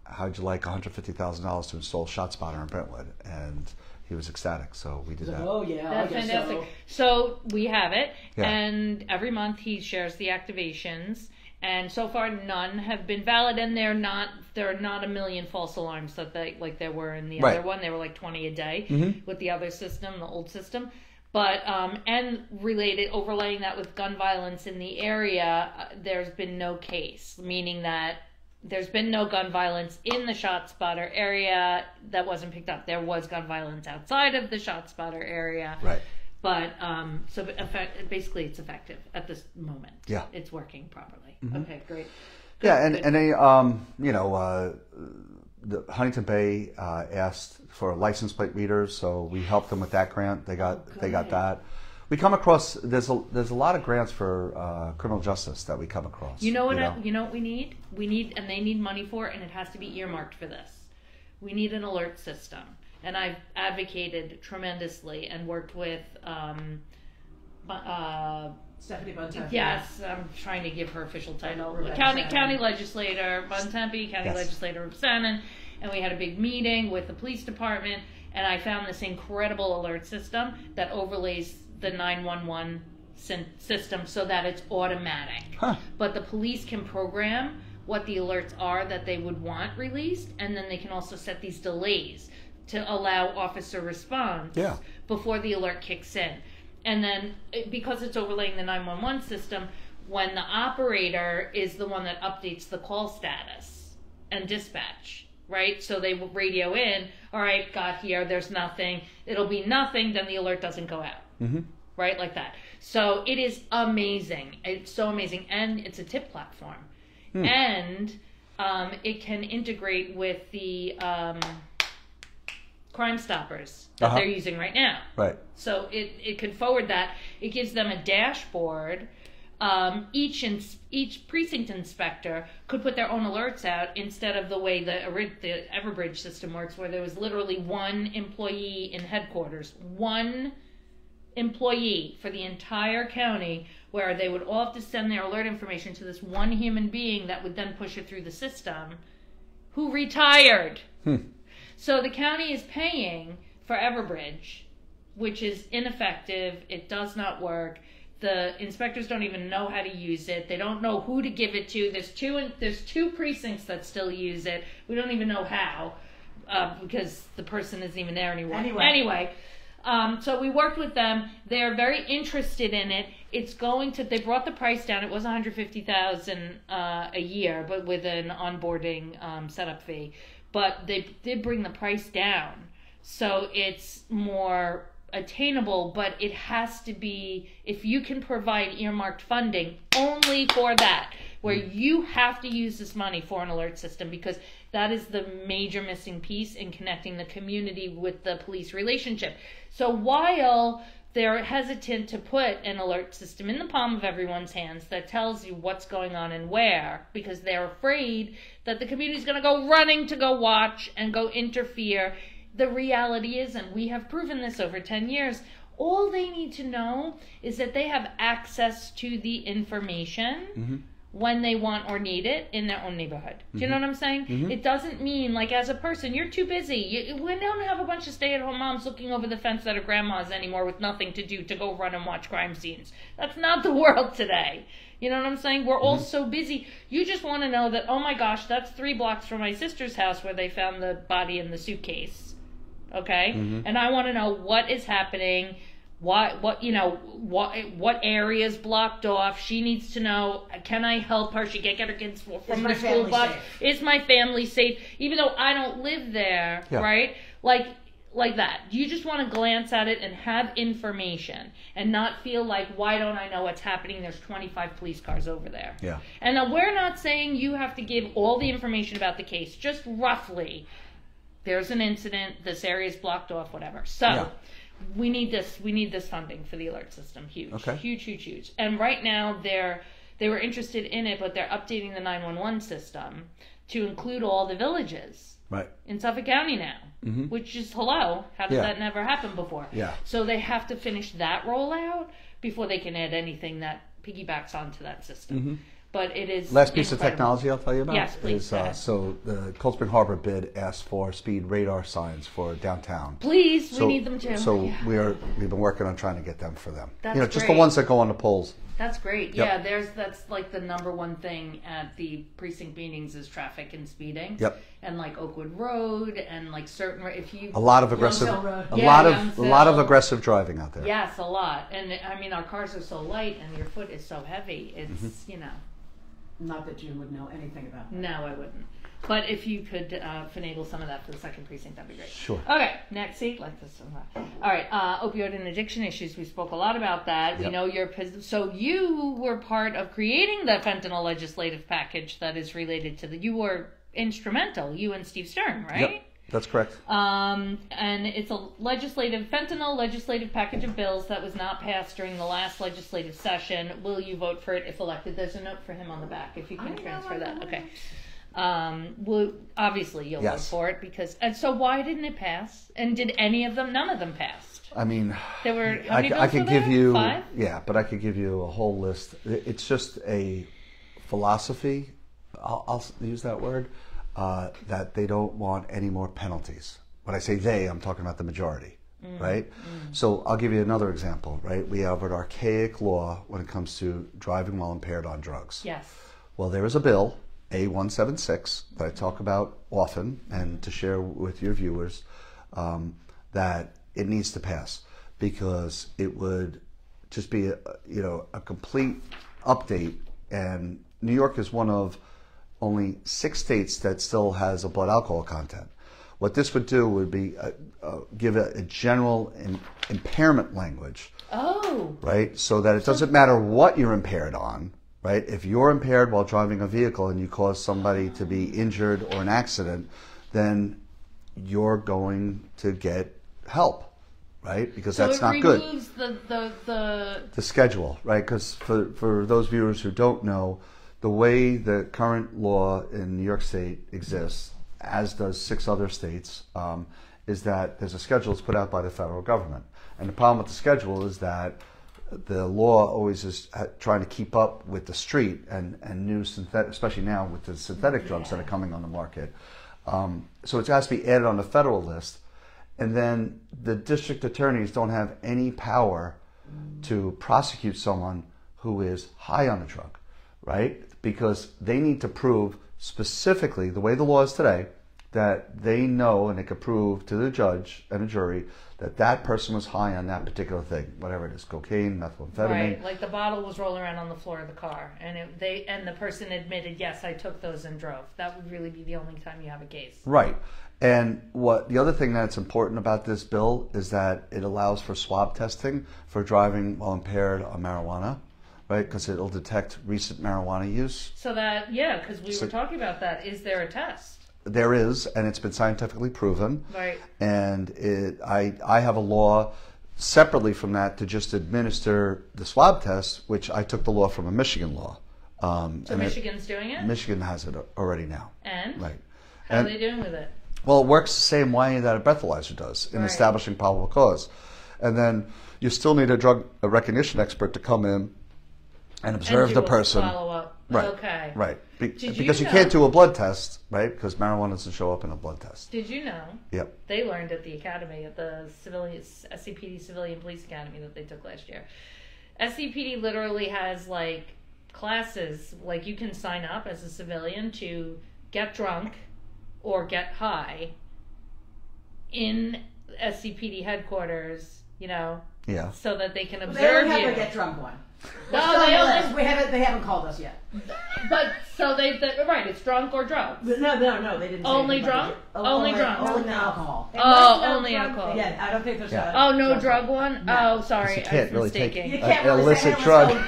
how'd you like $150,000 to install ShotSpotter in Brentwood? And he was ecstatic, so we did that. Oh yeah, that's fantastic. So we have it, Yeah. and every month he shares the activations. And so far, none have been valid, and there are not a million false alarms that like there were in the other one. They were like 20 a day with the other system, the old system. But and related, overlaying that with gun violence in the area, there's been no case, meaning that there's been no gun violence in the ShotSpotter area that wasn't picked up. There was gun violence outside of the ShotSpotter area. Right. But basically it's effective at this moment. Yeah. It's working properly. Okay, great. Yeah, and they, the Huntington Bay asked for license plate readers, so we helped them with that grant. They got that. We come across there's a lot of grants for criminal justice that we come across. You know what we need? We need, and they need money for it, and it has to be earmarked for this. We need an alert system, and I've advocated tremendously and worked with Stephanie Bontempi. Yes, I'm trying to give her official title. County legislator Bontempi, county legislator Representant, and we had a big meeting with the police department, and I found this incredible alert system that overlays the 911 system so that it's automatic. But the police can program what the alerts are that they would want released, and then they can also set these delays to allow officer response before the alert kicks in. And then, because it's overlaying the 911 system, when the operator is the one that updates the call status and dispatch, right? So they will radio in, all right, got here, there's nothing. It'll be nothing, then the alert doesn't go out, right? Like that. So it is amazing. It's so amazing. And it's a tip platform. And it can integrate with the Crime Stoppers that they're using right now. Right. So it could forward that. It gives them a dashboard. Each precinct inspector could put their own alerts out instead of the way the Everbridge system works, where there was literally one employee in headquarters, one employee for the entire county, where they would all have to send their alert information to this one human being that would then push it through the system, who retired. So the county is paying for Everbridge, which is ineffective. It does not work. The inspectors don't even know how to use it. They don't know who to give it to. There's two precincts that still use it. We don't even know how, because the person isn't even there anymore. Anyway, so we worked with them. They're very interested in it. They brought the price down. It was $150,000 a year, but with an onboarding setup fee. But they did bring the price down, so it's more attainable. But it has to be, if you can provide earmarked funding only for that, where you have to use this money for an alert system, because that is the major missing piece in connecting the community with the police relationship. So while they're hesitant to put an alert system in the palm of everyone's hands that tells you what's going on and where, because they're afraid that the community's going to go running to go watch and go interfere. The reality is, and we have proven this over 10 years, all they need to know is that they have access to the information when they want or need it in their own neighborhood. Do you know what I'm saying? It doesn't mean, like, as a person, you're too busy. We don't have a bunch of stay-at-home moms looking over the fence that are grandmas anymore with nothing to do to go run and watch crime scenes. That's not the world today. You know what I'm saying? We're all so busy. You just want to know that, oh my gosh, that's 3 blocks from my sister's house where they found the body in the suitcase. Okay? And I want to know what is happening. What area is blocked off? She needs to know. Can I help her? She can't get her kids from the school bus. Is my family safe? Even though I don't live there, right? Like that. You just want to glance at it and have information, and not feel like, why don't I know what's happening? There's 25 police cars over there. Yeah. And we're not saying you have to give all the information about the case. Just roughly, there's an incident. This area is blocked off. Whatever. So. Yeah. We need this funding for the alert system. Huge. Okay. Huge. And right now they were interested in it, but they're updating the 911 system to include all the villages in Suffolk County now, which is, hello, how did that never happen before? Yeah. So they have to finish that rollout before they can add anything that piggybacks onto that system. But it is last piece of technology I'll tell you about. Yes, please. So the Cold Spring Harbor bid asked for speed radar signs for downtown. Please, we need them too. So we've been working on trying to get them for them. That's just great. The ones that go on the poles. That's great. Yep. Yeah, that's like the number one thing at the precinct meetings is traffic and speeding. Yep. And like Oakwood Road and like certain a lot of aggressive a lot of aggressive driving out there. Yes, a lot. And I mean, our cars are so light and your foot is so heavy. It's Not that June would know anything about that. No, I wouldn't. But if you could finagle some of that for the second precinct, that'd be great. Sure. Okay, next seat. Like this. All right, opioid and addiction issues. We spoke a lot about that. Yep. We know so you were part of creating the fentanyl legislative package that is related to you were instrumental, you and Steve Stern, right? Yep. That's correct. And it's a fentanyl legislative package of bills that was not passed during the last legislative session. Will you vote for it if elected? There's a note for him on the back if you can transfer that. Okay. Obviously you'll vote for it and so why didn't it pass? And did any of them? None of them passed. I mean, there were. How many bills I could were there? give you 5? Yeah, but I could give you a whole list. It's just a philosophy. I'll use that word. That they don't want any more penalties. When I say they, I'm talking about the majority, right? So I'll give you another example, right? We have an archaic law when it comes to driving while impaired on drugs. Yes. Well, there is a bill, A176, that I talk about often and to share with your viewers, that it needs to pass because it would just be a complete update. And New York is one of only 6 states that still has a blood alcohol content. What this would do would be give a general impairment language. Oh. Right? So that it doesn't matter what you're impaired on, right? If you're impaired while driving a vehicle and you cause somebody to be injured or an accident, then you're going to get help, right? Because that's not good. So it removes the schedule, right? Because for those viewers who don't know, the way the current law in New York State exists, as does 6 other states, is that there's a schedule that's put out by the federal government. And the problem with the schedule is that the law always is trying to keep up with the street and new synthetic, especially now with the synthetic drugs that are coming on the market. So it has to be added on the federal list. And then the district attorneys don't have any power to prosecute someone who is high on a drug, right? Because they need to prove specifically, the way the law is today, that they know and they can prove to the judge and a jury that that person was high on that particular thing, whatever it is, cocaine, methamphetamine. Right, like the bottle was rolling around on the floor of the car, and the person admitted, yes, I took those and drove. That would really be the only time you have a case. Right. And the other thing that's important about this bill is that it allows for swab testing for driving while impaired on marijuana. Right, because it'll detect recent marijuana use. So that, because we were talking about that. Is there a test? There is, and it's been scientifically proven. Right. And I have a law separately from that to just administer the swab test, which I took the law from a Michigan law. So Michigan's doing it? Michigan has it already now. And? Right. How are they doing with it? Well, it works the same way that a breathalyzer does in establishing probable cause. And then you still need a drug recognition expert to come in and observe the person. Follow up. Right. Okay. Right. Did Because you know- can't do a blood test, right? Because marijuana doesn't show up in a blood test. Did you know? Yep. They learned at the academy, at the SCPD Civilian Police Academy that they took last year. SCPD literally has like classes, like you can sign up as a civilian to get drunk or get high in SCPD headquarters, you know, Yeah. so that they can They observe don't have you. a get drunk one. No, they only, They haven't called us yet. but so they right, it's drunk or drugs. No, they didn't. Say Only anything about drunk? it. Only drunk. Only alcohol. Oh, only alcohol. Yeah, I don't think there's Yeah. a. Oh, no drug one? No. Oh, sorry, You I can't was really take mistaking. You can't An really say, illicit "Hey, drug."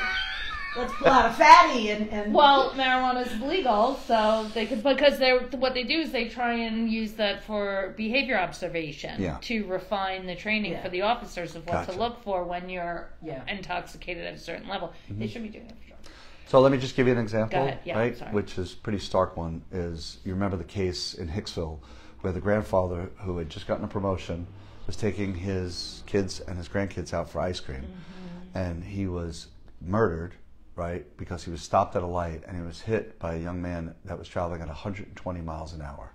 Let's pull out a fatty and. Well, marijuana is legal, so they could, because what they do is they try and use that for behavior observation, Yeah. to refine the training Yeah. for the officers of what Gotcha. to look for when you're Yeah. intoxicated at a certain level. Mm-hmm. They should be doing it for drugs. So let me just give you an example, Go ahead. Yeah, right? sorry. Which is a pretty stark one. Is you remember the case in Hicksville where the grandfather who had just gotten a promotion was taking his kids and his grandkids out for ice cream, and he was murdered, right? Because he was stopped at a light and he was hit by a young man that was traveling at 120 miles an hour,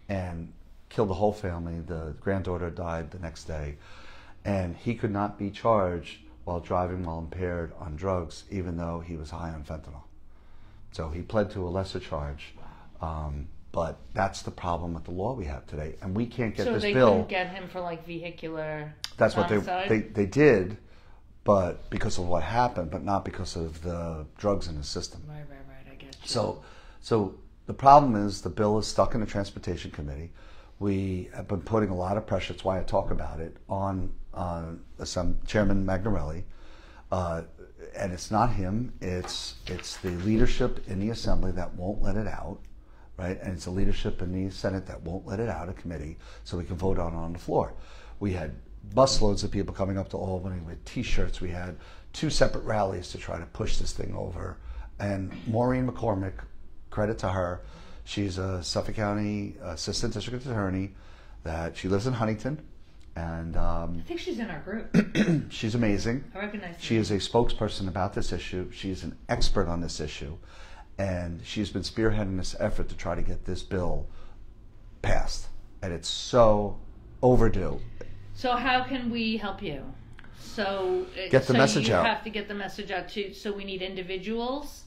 and killed the whole family. The granddaughter died the next day, and he could not be charged while driving while impaired on drugs, even though he was high on fentanyl. So he pled to a lesser charge. But that's the problem with the law we have today, and we can't get So this they bill. couldn't get him for like vehicular That's what homicide? they did, but because of what happened, but not because of the drugs in the system. Right, I get you. So the problem is the bill is stuck in the Transportation Committee. We have been putting a lot of pressure, that's why I talk about it, on Chairman Magnarelli. And it's not him, it's the leadership in the Assembly that won't let it out, right? And it's the leadership in the Senate that won't let it out of committee so we can vote on the floor. We had busloads of people coming up to Albany with T-shirts. We had 2 separate rallies to try to push this thing over. And Maureen McCormick, credit to her, she's a Suffolk County Assistant District Attorney, that she lives in Huntington, and I think she's in our group. she's amazing. I recognize She is a spokesperson about this issue. She's an expert on this issue, and she's been spearheading this effort to try to get this bill passed. And it's so overdue. So how can we help you? So Get the message you out. have to get the message out too. So we need individuals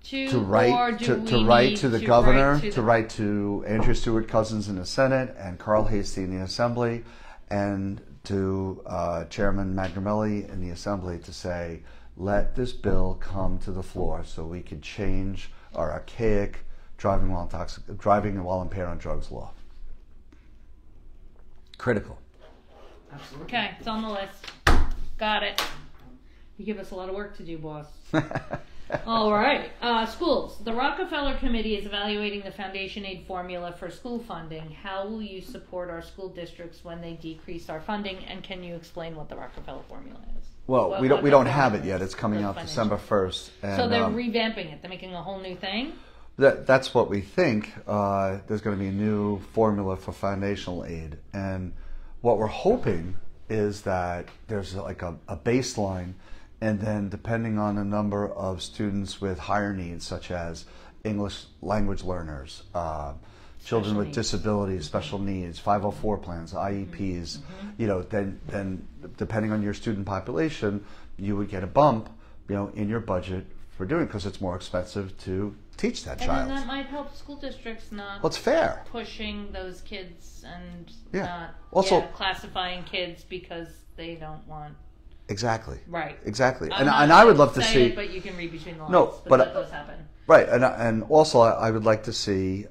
to To write or to, do to we write need to the to governor, write to to the- write to Andrew Stewart Cousins in the Senate and Carl Hasty in the Assembly, and to Chairman Magnarelli in the Assembly to say, let this bill come to the floor so we can change our archaic driving while impaired on drugs law. Critical. Absolutely. Okay, it's on the list. Got it. You give us a lot of work to do, boss. All right. Schools. The Rockefeller Committee is evaluating the foundation aid formula for school funding. How will you support our school districts when they decrease our funding? And can you explain what the Rockefeller formula is? Well, What- we don't what we the don't have it formula yet. is? It's coming The out financial. December 1st. And, So they're revamping it. They're making a whole new thing. That's what we think. There's going to be a new formula for foundational aid, and what we're hoping is that there's like a baseline, and then depending on the number of students with higher needs, such as English language learners, children with needs. disabilities, special needs, 504 plans, IEPs, you know, then depending on your student population, you would get a bump, you know, in your budget for doing, because it's more expensive to teach that And child. then that might help school districts not Well, it's fair. pushing those kids and Yeah. not Also- classifying kids because they don't want. Exactly. Right. Exactly. I'm And not I would love to say see. it, but you can read between the lines. No, but that does happen. Right, and also I would like to see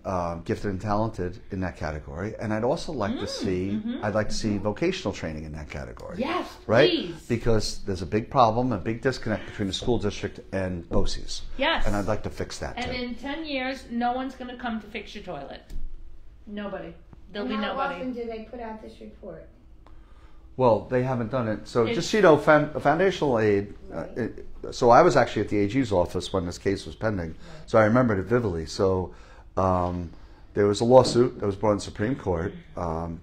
gifted and talented in that category, and I'd also like to see I'd like to see vocational training in that category. Yes, right? please. Because there's a big problem, a big disconnect between the school district and BOCES. Yes. And I'd like to fix that And too. in 10 years, no one's going to come to fix your toilet. Nobody. There'll And be how nobody. often do they put out this report? Well, they haven't done it. So It's- just so you know, foundational aid. So I was actually at the AG's office when this case was pending, so I remembered it vividly. So there was a lawsuit that was brought in Supreme Court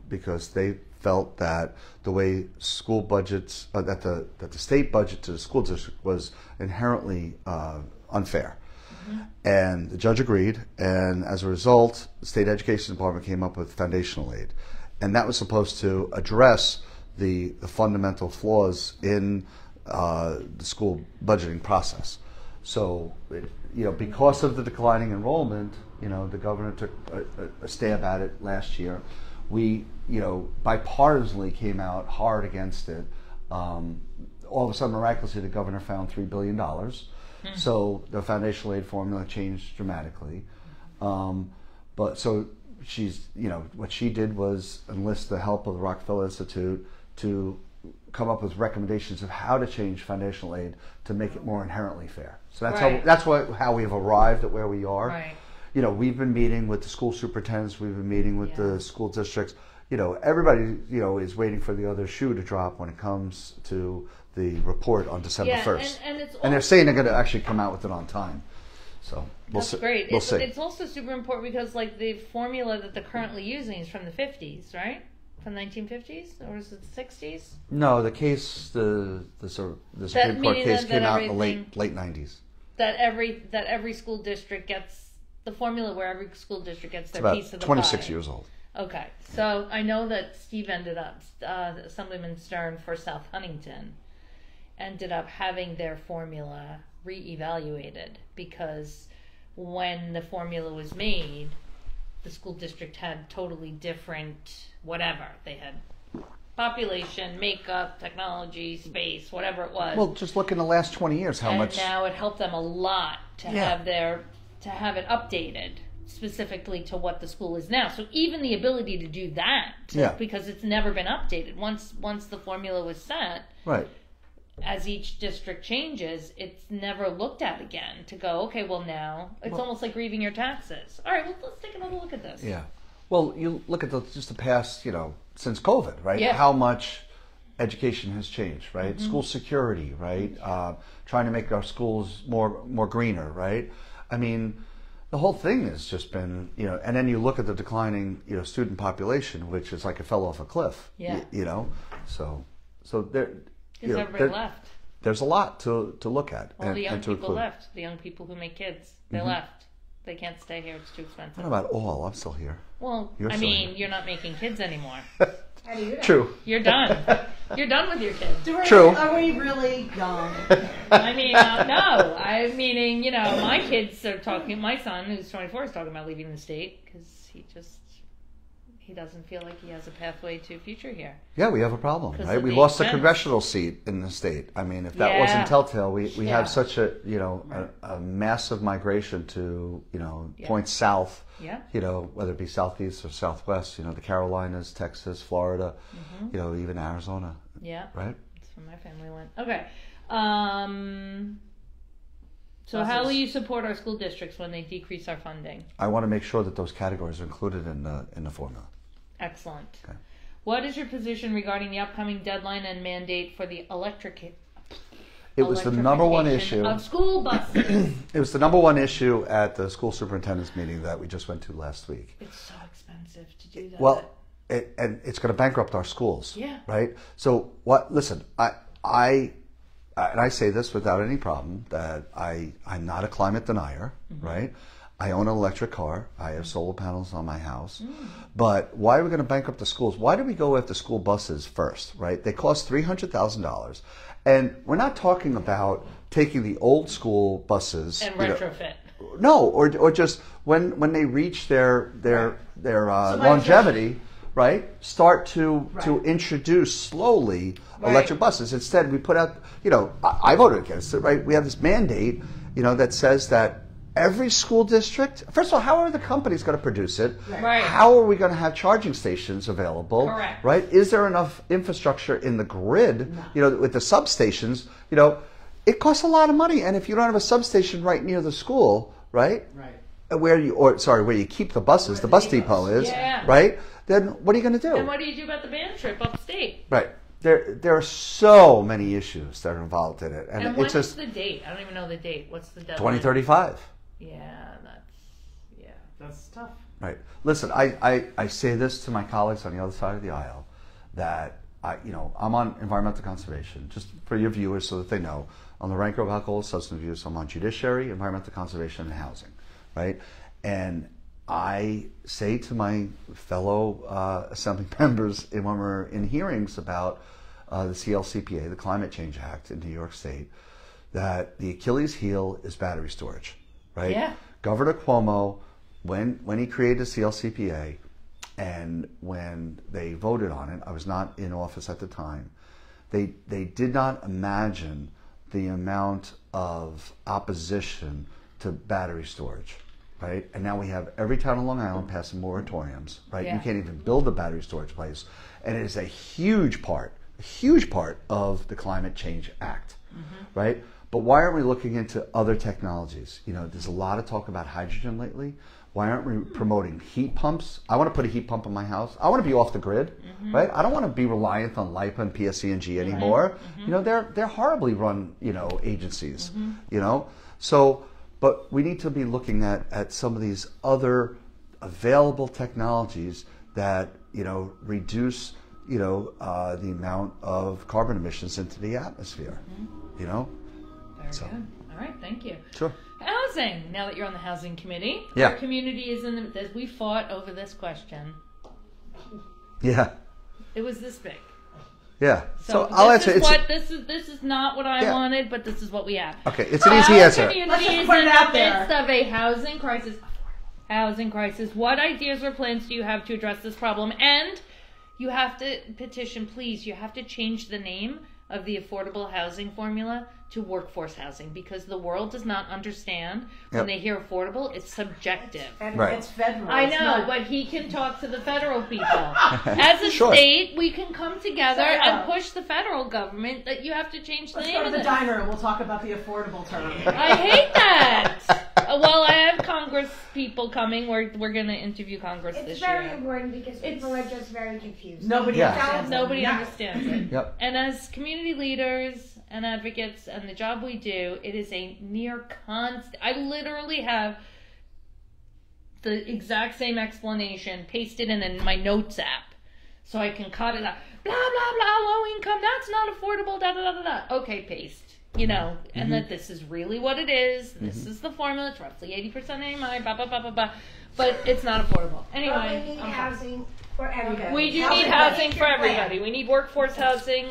because they felt that the way school budgets, that the state budget to the school district was inherently unfair. And the judge agreed, and as a result, the state education department came up with foundational aid. And that was supposed to address the fundamental flaws in the school budgeting process. So, because of the declining enrollment, the governor took a stab at it last year. We, bipartisanly came out hard against it. All of a sudden, miraculously, the governor found $3 billion. So the foundational aid formula changed dramatically. But so she's, what she did was enlist the help of the Rockefeller Institute to come up with recommendations of how to change foundational aid to make it more inherently fair. So that's how we've arrived at where we are. Right. We've been meeting with the school superintendents, we've been meeting with the school districts. Everybody, is waiting for the other shoe to drop when it comes to the report on December 1st. And they're saying they're going to actually come out with it on time. So that's great. We'll see. It's also super important because the formula that they're currently using is from the 50s, right? From the 1950s, or is it the 60s? No, the Supreme Court case came out in the late 90s. That every school district gets the formula where every school district gets their piece of the 26 pie. years old. Okay, so I know that Steve ended up, Assemblyman Stern for South Huntington, ended up having their formula reevaluated because when the formula was made, the school district had totally different whatever. They had population, makeup, technology, space, whatever it was. Well, just look in the last 20 years how much. And now it helped them a lot to have it updated specifically to what the school is now. So even the ability to do that, because it's never been updated. Once the formula was set, right. As each district changes, it's never looked at again to go, okay, well now, it's almost like grieving your taxes. All right, well, let's take another look at this. Yeah. Well, you look at just the past, since COVID, right? Yeah. How much education has changed, right? Mm-hmm. School security, right? Trying to make our schools more greener, right? I mean, the whole thing has just been, and then you look at the declining, student population, which is like it fell off a cliff. Yeah. So there. Because everybody left. There's a lot to look at. Well, the young people left. The young people who make kids, they left. They can't stay here. It's too expensive. What about all? I'm still here. Well, you're not making kids anymore. How do you know? True. You're done. You're done with your kids. True. Are we really young? No. I'm meaning, my kids are talking. My son, who's 24, is talking about leaving the state because he doesn't feel like he has a pathway to a future here. Yeah, we have a problem, right? We lost a congressional seat in the state. I mean, if that wasn't telltale, we have such a a massive migration to points south. Yeah. Whether it be southeast or southwest. The Carolinas, Texas, Florida. Even Arizona. Yeah. Right. That's where my family went. Okay. So how will you support our school districts when they decrease our funding? I want to make sure that those categories are included in the formula. Excellent. Okay. What is your position regarding the upcoming deadline and mandate for the It was the number one issue of school buses? It was the number one issue at the school superintendent's meeting that we just went to last week. It's so expensive to do that. Well, and it's going to bankrupt our schools. Yeah. Right. So what? Listen, I say this without any problem that I'm not a climate denier. Right. I own an electric car. I have solar panels on my house. But why are we going to bankrupt the schools? Why do we go after school buses first, right? They cost $300,000. And we're not talking about taking the old school buses and retrofit. Or just when they reach their longevity, right? Start to introduce slowly electric buses. Instead, we put out, I voted against it, right? We have this mandate, that says that every school district, first of all, how are the companies going to produce it? Right. How are we going to have charging stations available? Correct. Right? Is there enough infrastructure in the grid, with the substations? It costs a lot of money. And if you don't have a substation right near the school, right? Where you keep the buses, the bus depot is, right? Then what are you going to do? And what do you do about the band trip upstate? Right. There are so many issues that are involved in it. And when is the date? I don't even know the date. What's the deadline? 2035. That's tough. Right. Listen, I say this to my colleagues on the other side of the aisle that I'm on environmental conservation, just for your viewers so that they know. on the rank group of alcohol, substance abuse. I'm on judiciary, environmental conservation, and housing, right? And I say to my fellow assembly members when we're in hearings about the CLCPA, the Climate Change Act in New York State, that the Achilles heel is battery storage, right? Yeah. Governor Cuomo, when he created the CLCPA and when they voted on it, I was not in office at the time, they did not imagine the amount of opposition to battery storage, right? And now we have every town on Long Island passing moratoriums, right? Yeah. You can't even build a battery storage place. And it is a huge part of the Climate Change Act, right? But why aren't we looking into other technologies? You know, there's a lot of talk about hydrogen lately. Why aren't we promoting heat pumps? I want to put a heat pump in my house. I want to be off the grid, right? I don't want to be reliant on LIPA and PSC&G anymore. You know, they're horribly run, you know, agencies, you know? So, but we need to be looking at some of these other available technologies that, you know, reduce, you know, the amount of carbon emissions into the atmosphere, you know? Very good. All right, thank you. Sure. Housing. Now that you're on the housing committee, Yeah. our community is in the. We fought over this question. Yeah. It was this big. Yeah. So I'll this answer. is this is not what I wanted, but this is what we have. Okay, it's an easy answer. Our community Let's just is put in it out the there. midst of a housing crisis. Housing crisis. What ideas or plans do you have to address this problem? And you have to petition, please. You have to change the name of the affordable housing formula to workforce housing, because the world does not understand when they hear affordable, it's subjective. And Right. it's federal. I It's know, not- but he can talk to the federal people. As a Sure. state, we can come together Sarah. and push the federal government that you have to change the Let's name go to of the this. diner and we'll talk about the affordable term. I hate that. Well, I have Congress people coming. We're going to interview Congress It's this very year. important because people are just very confused. Nobody Yeah. understands. Nobody that. understands it. Yep. And as community leaders and advocates and the job we do, it is a near constant. I literally have the exact same explanation pasted in my notes app. So I can cut it out. Blah, blah, blah, low income, that's not affordable, da, da, da, da, da. Okay, paste. You know, and that this is really what it is. This is the formula. It's roughly 80% AMI, blah, blah, blah, blah, blah. But it's not affordable. But Anyway. we need housing for everybody. We do Housing need plan. housing for everybody. We need workforce housing,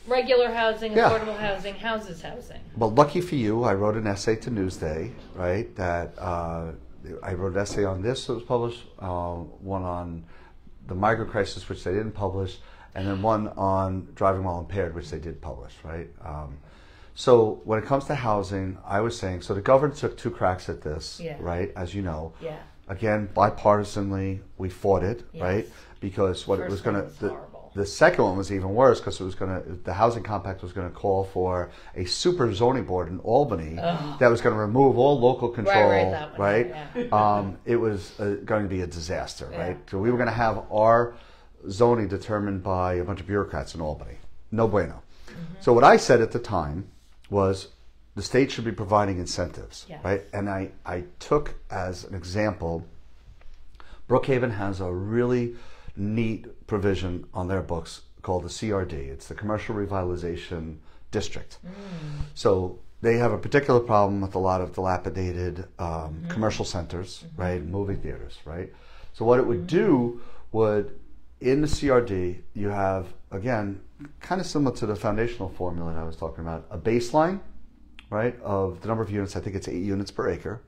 regular housing, Yeah. affordable housing, houses housing. Well, lucky for you, I wrote an essay to Newsday, right? That I wrote an essay on this that was published, one on the migrant crisis, which they didn't publish, and then one on driving while impaired, which they did publish, right? So when it comes to housing, I was saying, so the governor took 2 cracks at this, Yeah. right? As you know. Yeah. Again, bipartisanly, we fought it, Yes. right? Because what it First was going one was to, horrible. the second one was even worse because it was going to, the housing compact was going to call for a super zoning board in Albany that was going to remove all local control, Right, that one, right? yeah. It was going to be a disaster, Yeah. right? So we were going to have our zoning determined by a bunch of bureaucrats in Albany. No bueno. So what I said at the time was the state should be providing incentives, Yes. right? And I took as an example, Brookhaven has a really neat provision on their books called the CRD. It's the Commercial Revitalization District. So they have a particular problem with a lot of dilapidated commercial centers, right? Movie theaters, right? So what it would do would, in the CRD, you have, again, kind of similar to the foundational formula that I was talking about, a baseline, right, of the number of units. I think it's 8 units per acre.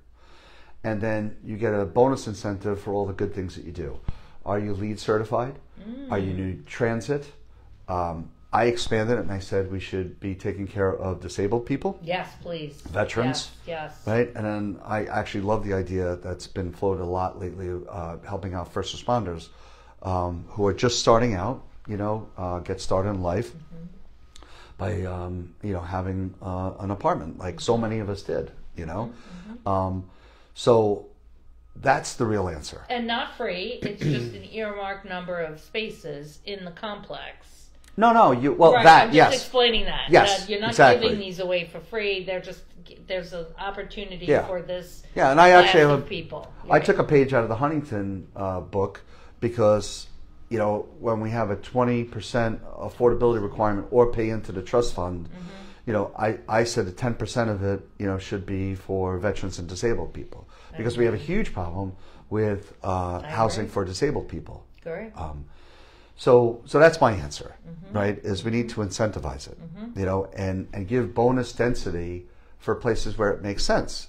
And then you get a bonus incentive for all the good things that you do. Are you LEED certified? Are you new transit? I expanded it and I said we should be taking care of disabled people, Yes, please. Veterans. Yes. right? And then I actually love the idea that's been floated a lot lately, helping out first responders who are just starting out, get started in life by, having an apartment like so many of us did, So that's the real answer. And not free. It's just an earmarked number of spaces in the complex. No, Right, I'm just explaining that. Yes, That you're not exactly. giving these away for free. There's an opportunity Yeah. for this Yeah, and I class actually have of people. I took a page out of the Huntington book because, when we have a 20% affordability requirement or pay into the trust fund, I said that 10% of it, should be for veterans and disabled people, because we have a huge problem with housing for disabled people. Great. So that's my answer, right? Is we need to incentivize it, and give bonus density for places where it makes sense.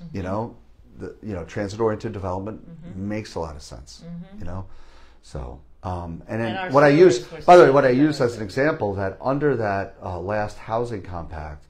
Transit-oriented development makes a lot of sense. So. And then what I use, by the way, what I use as an example, that under that last housing compact,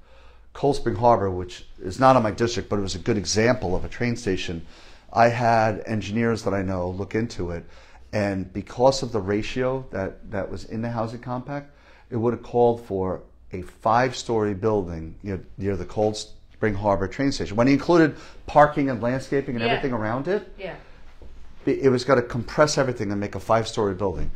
Cold Spring Harbor, which is not on my district, but it was a good example of a train station, I had engineers that I know look into it, and because of the ratio that was in the housing compact, it would have called for a 5-story building near the Cold Spring Harbor train station. When he included parking and landscaping and everything around it, it was going to compress everything and make a 5-story building.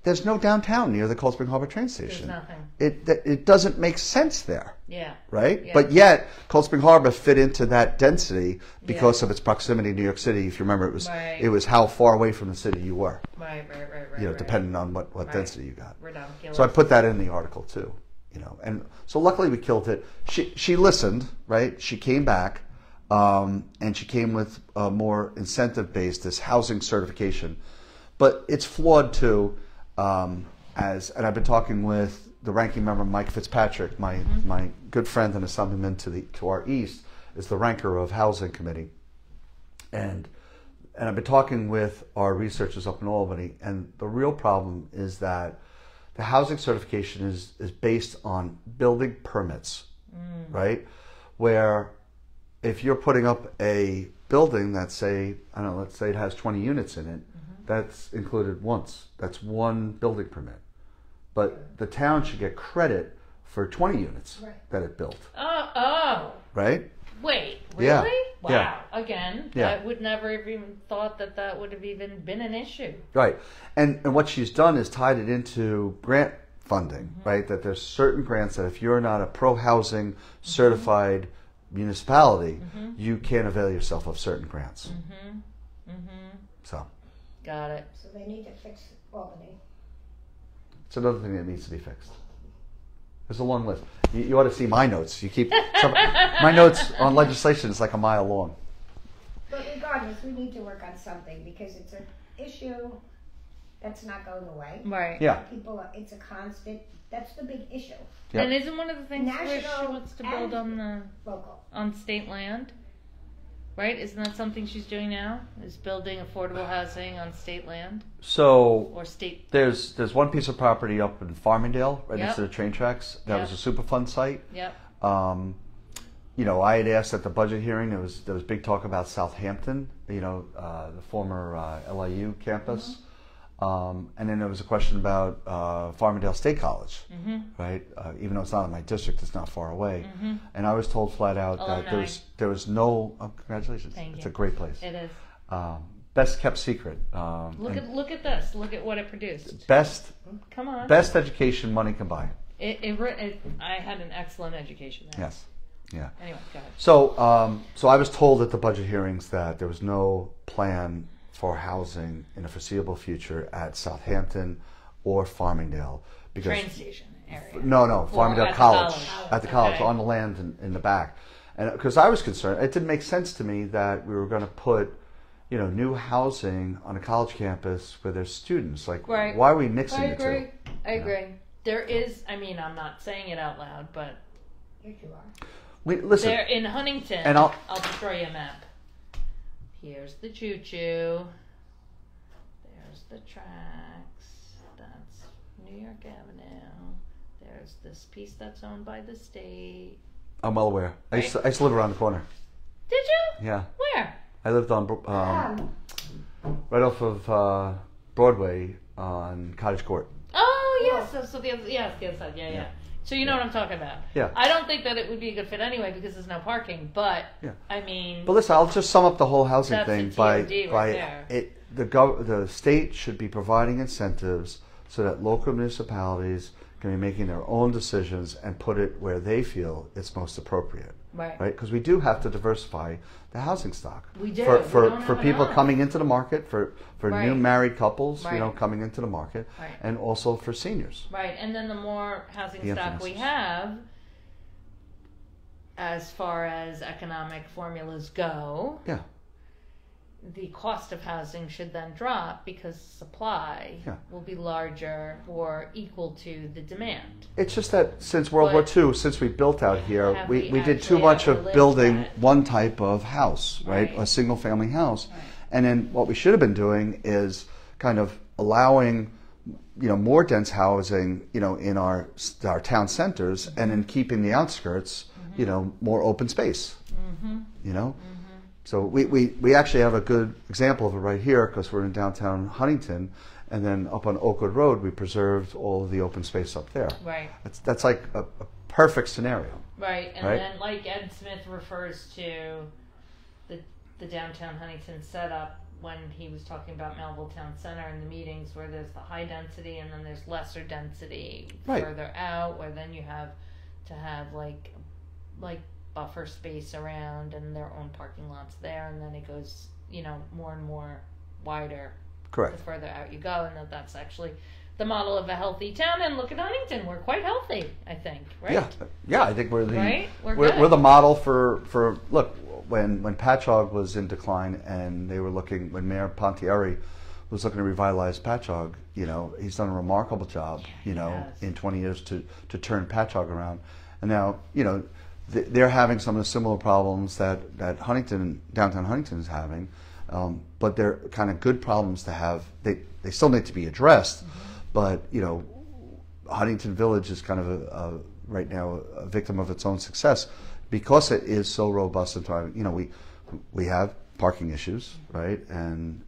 There's no downtown near the Cold Spring Harbor train station. There's nothing. It doesn't make sense there. Yeah. Right? Yeah. But yet, Cold Spring Harbor fit into that density because of its proximity to New York City. If you remember, it was how far away from the city you were. Right. Depending on what density you got. Ridiculous. So I put that in the article too. And so luckily we killed it. She listened, right? She came back. And she came with a more incentive-based, this housing certification. But it's flawed too, and I've been talking with the ranking member, Mike Fitzpatrick, my good friend and Assemblyman to our east, is the ranker of Housing Committee. And I've been talking with our researchers up in Albany, and the real problem is that the housing certification is based on building permits, right? Where if you're putting up a building that let's say it has 20 units in it, that's included once. That's one building permit. But the town should get credit for 20 units that it built. Oh. Right? Wait, really? Yeah. Wow. Yeah. Again, Yeah. I would never have even thought that would have even been an issue. Right. And what she's done is tied it into grant funding, right? That there's certain grants that if you're not a pro-housing certified municipality, you can't avail yourself of certain grants. So. Got it. So they need to fix Albany. It's another thing that needs to be fixed. There's a long list. You ought to see my notes. My notes on legislation is like a mile long. But regardless, we need to work on something because it's an issue that's not going away. Right. Yeah. It's a constant. That's the big issue. Yep. And isn't one of the things where she National wants to build Local. on state land? Right? Isn't that something she's doing now? Is building affordable housing on state land? So Or state... there's one piece of property up in Farmingdale, right next to the train tracks. That was a Superfund site. Yep. I had asked at the budget hearing, there was big talk about Southampton, the former LIU campus. And then there was a question about Farmingdale State College, right? Even though it's not in my district, it's not far away. And I was told flat out that there was no. Oh, congratulations! It's a great place. It is. Best kept secret. Look at this. Look at what it produced. Best. Come on. Best education money can buy. I had an excellent education there. Yes. Yeah. Anyway, go ahead. So I was told at the budget hearings that there was no plan for housing in the foreseeable future at Southampton or Farmingdale because Train station area. No, Farmingdale College. At the college, Okay. on the land in the back. And because I was concerned, it didn't make sense to me that we were going to put, new housing on a college campus where there's students. Like, Right. why are we mixing I the agree. two? I agree. There is. I'm not saying it out loud, but Yes, you are. Listen. there in Huntington. And I'll just draw you a map. Here's the choo-choo. There's the tracks. That's New York Avenue. There's this piece that's owned by the state. I'm well aware. I used to live around the corner. Did you? Yeah. Where? I lived on right off of Broadway on Cottage Court. Oh, yes. So the other side. Yeah. So you know what I'm talking about. Yeah. I don't think that it would be a good fit anyway because there's no parking. But But listen, I'll just sum up the whole housing that's thing a by TOD right there. The state should be providing incentives so that local municipalities can be making their own decisions and put it where they feel it's most appropriate. Right. Because we do have to diversify the housing stock. We do. For people coming into the market, for Right. new married couples, Right. coming into the market, Right. and also for seniors. Right, and then the more housing The stock we emphasis. have, as far as economic formulas go, Yeah. the cost of housing should then drop because supply will be larger or equal to the demand. It's just that since World War II, since we built out here, we did too actually much ever of lived building that? one type of house, right? Right. A single family house. Right. And then what we should have been doing is kind of allowing, more dense housing, in our town centers, and then keeping the outskirts, more open space, So we actually have a good example of it right here because we're in downtown Huntington, and then up on Oakwood Road, we preserved all of the open space up there. Right. That's like a perfect scenario. Right, and Right? then like Ed Smith refers to the downtown Huntington setup when he was talking about Melville Town Center in the meetings where there's the high density and then there's lesser density Right. further out, where then you have to have like buffer space around and their own parking lots there, and then it goes more and more wider Correct. the further out you go, and that's actually the model of a healthy town. And look at Huntington, we're quite healthy, I think, right? Yeah. I think we're the Right? We're we're the model for look. When Patchogue was in decline and they were looking, when Mayor Pontieri was looking to revitalize Patchogue, he's done a remarkable job, in 20 years to turn Patchogue around. And now, they're having some of the similar problems that downtown Huntington is having, but they're kind of good problems to have. They still need to be addressed, but, Huntington Village is kind of right now a victim of its own success. Because it is so robust and thriving, we have parking issues, right? And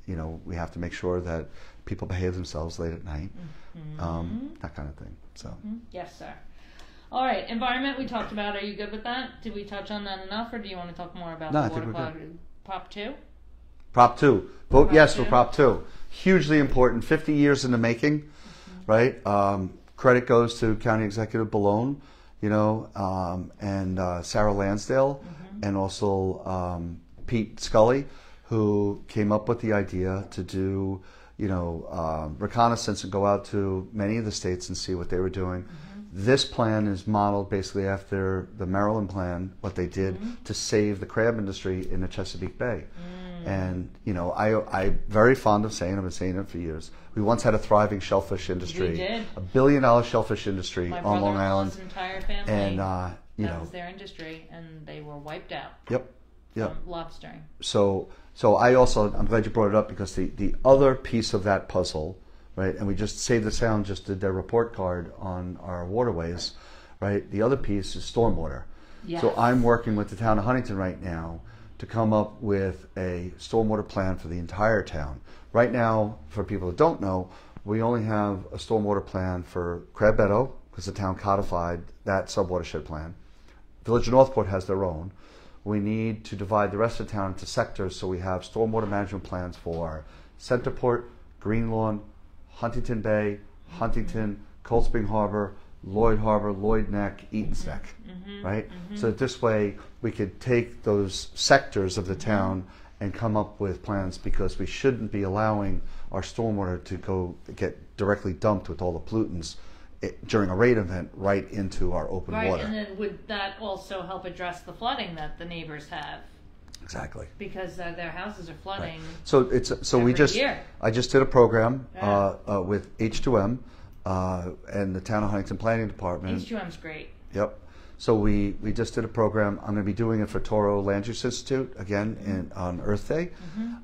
we have to make sure that people behave themselves late at night, that kind of thing. So Yes, sir. All right, environment we talked about. Are you good with that? Did we touch on that enough, or do you want to talk more about No, the I think water we're good. quality? Prop 2? Prop 2, vote Prop yes 2. for Prop 2. Hugely important. 50 years in the making, right? Credit goes to County Executive Ballone, and Sarah Lansdale, and also Pete Scully, who came up with the idea to do, reconnaissance and go out to many of the states and see what they were doing. This plan is modeled basically after the Maryland plan, what they did to save the crab industry in the Chesapeake Bay. And, I'm very fond of saying, I've been saying it for years, we once had a thriving shellfish industry. We did. $1 billion shellfish industry My on Long brother-in-law's Island. entire family, And, that was their industry, and they were wiped out Yep. from lobstering. So I'm glad you brought it up because the other piece of that puzzle, right, and we just Save the Sound just did their report card on our waterways, right? The other piece is stormwater. Yes. So I'm working with the town of Huntington right now to come up with a stormwater plan for the entire town. Right now, for people that don't know, we only have a stormwater plan for Crab Meadow because the town codified that subwatershed plan. Village of Northport has their own. We need to divide the rest of the town into sectors, so we have stormwater management plans for Centerport, Greenlawn, Huntington Bay, Huntington, Cold Spring Harbor, Lloyd Harbor, Lloyd Neck, Eaton's Neck, right? So that this way we could take those sectors of the town and come up with plans, because we shouldn't be allowing our stormwater to go get directly dumped with all the pollutants during a rain event right into our open Right, water. and then would that also help address the flooding that the neighbors have? Exactly. Because their houses are flooding. So every year. I just did a program Yeah. with H2M and the Town of Huntington Planning Department. H2M's great. Yep. So we just did a program. I'm going to be doing it for Toro Land Use Institute again on Earth Day,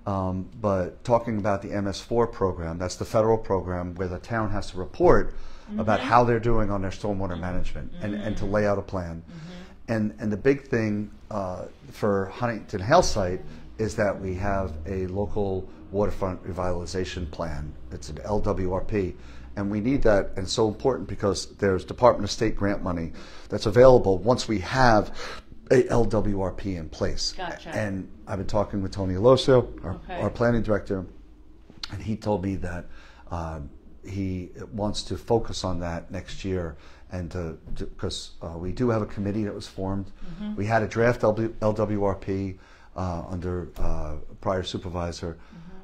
but talking about the MS4 program. That's the federal program where the town has to report about how they're doing on their stormwater management and to lay out a plan. And the big thing for Huntington Health Site is that we have a local waterfront revitalization plan. It's an LWRP. And we need that, and it's so important because there's Department of State grant money that's available once we have a LWRP in place. Gotcha. And I've been talking with Tony Alosio, Okay. our planning director, and he told me that he wants to focus on that next year, and because we do have a committee that was formed. We had a draft LWRP under prior supervisor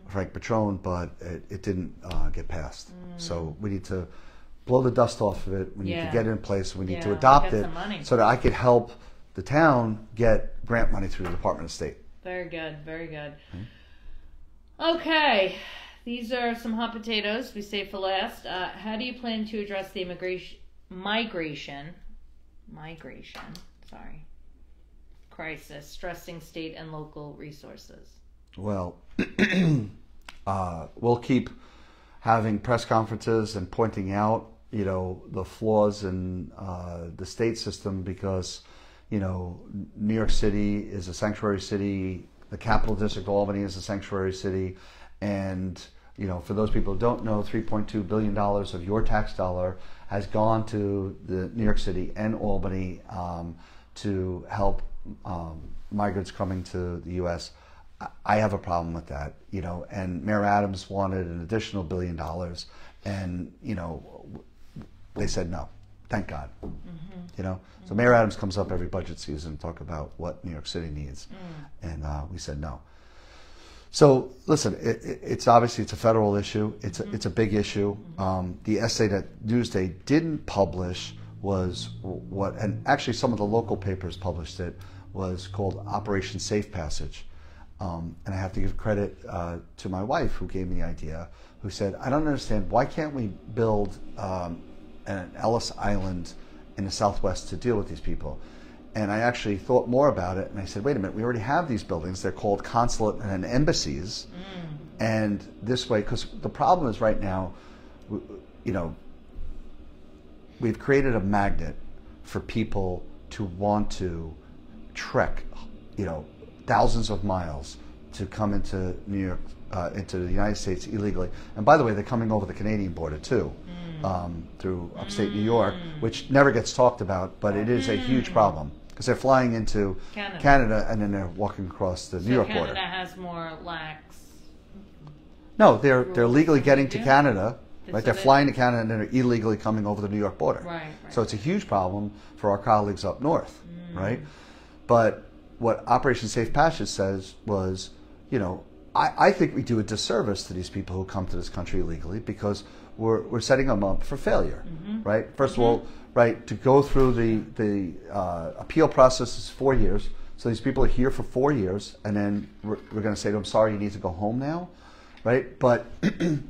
Frank Petrone, but it didn't get passed. So we need to blow the dust off of it. We need to get it in place. We need to Yeah, adopt get it some money. so that I could help the town get grant money through the Department of State. Very good, very good. Okay, these are some hot potatoes we saved for last. How do you plan to address the migration, crisis, stressing state and local resources? Well, we'll keep having press conferences and pointing out, the flaws in the state system because, New York City is a sanctuary city, the capital district, Albany, is a sanctuary city, and, for those people who don't know, $3.2 billion of your tax dollar has gone to the New York City and Albany to help migrants coming to the U.S. I have a problem with that, and Mayor Adams wanted an additional $1 billion, and, they said no. Thank God. So Mayor Adams comes up every budget season to talk about what New York City needs, and we said no. So listen, it's obviously it's a federal issue. It's a big issue. The essay that Newsday didn't publish was and actually some of the local papers published it, was called Operation Safe Passage. And I have to give credit to my wife who gave me the idea, who said, I don't understand, why can't we build an Ellis Island in the Southwest to deal with these people? And I actually thought more about it, and I said, wait a minute, we already have these buildings. They're called consulate and embassies. And this way, because the problem is right now, we've created a magnet for people to want to trek, thousands of miles to come into New York, into the United States illegally. And by the way, they're coming over the Canadian border too, through upstate New York, which never gets talked about, but it is a huge problem because they're flying into Canada and then they're walking across the New York border. Canada has more lax. No, they're legally getting to Canada. Right, they're flying to Canada and then they're illegally coming over the New York border. Right. So it's a huge problem for our colleagues up north, right? But what Operation Safe Passage says was, I think we do a disservice to these people who come to this country illegally because we're setting them up for failure, right? First of all, right, to go through the appeal process is 4 years. So these people are here for 4 years, and then we're going to say to them, sorry, you need to go home now, right? But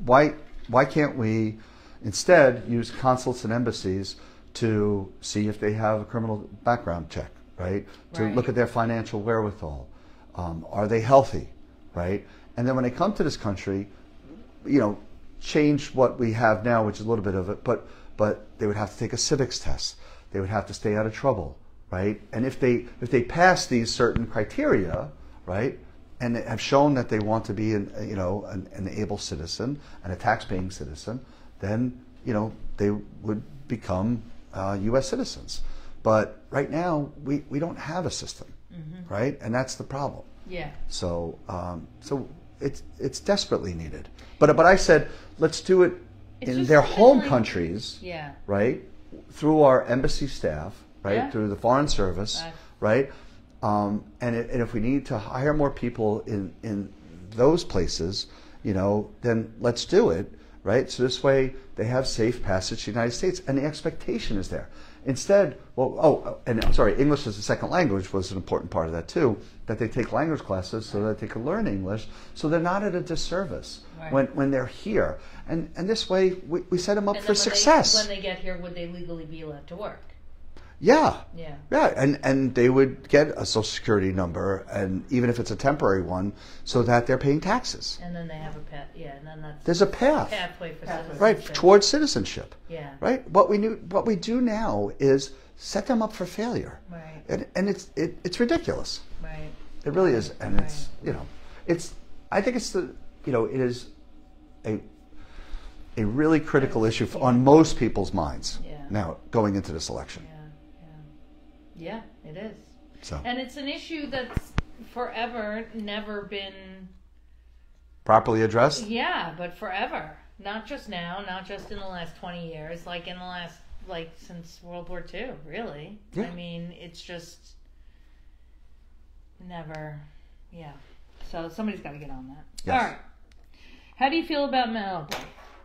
why can't we instead use consulates and embassies to see if they have a criminal background check, right? To look at their financial wherewithal. Are they healthy, right? And then when they come to this country, change what we have now, which is a little bit of it, but they would have to take a civics test. They would have to stay out of trouble, right? And if they pass these certain criteria, right, and have shown that they want to be an able citizen and a tax-paying citizen, then they would become U.S. citizens. But right now we don't have a system, right? And that's the problem. Yeah. So it's desperately needed. But I said let's do it in their home countries, right? Through our embassy staff, right? Through the Foreign Service, right? And if we need to hire more people in those places, then let's do it, right? So this way they have safe passage to the United States, and the expectation is there. Instead, and I'm sorry, English as a second language was an important part of that too, that they take language classes so that they can learn English, so they're not at a disservice when they're here. And this way, we set them up for success. When they get here, would they legally be allowed to work? Yeah, and they would get a Social Security number, and even if it's a temporary one, so that they're paying taxes. And then they have a path. Yeah, and then there's a pathway for citizenship. Right, towards citizenship. Yeah. Right. What we do now is set them up for failure. Right. And it's ridiculous. Right. It really is, and it's I think it's it is a really critical issue on most people's minds now going into this election. Yeah, it is. So. And it's an issue that's forever never been properly addressed? Yeah, but forever. Not just now, not just in the last 20 years, like in the last, since World War II, really. Yeah. I mean, it's just never, So somebody's got to get on that. Yes. All right. How do you feel about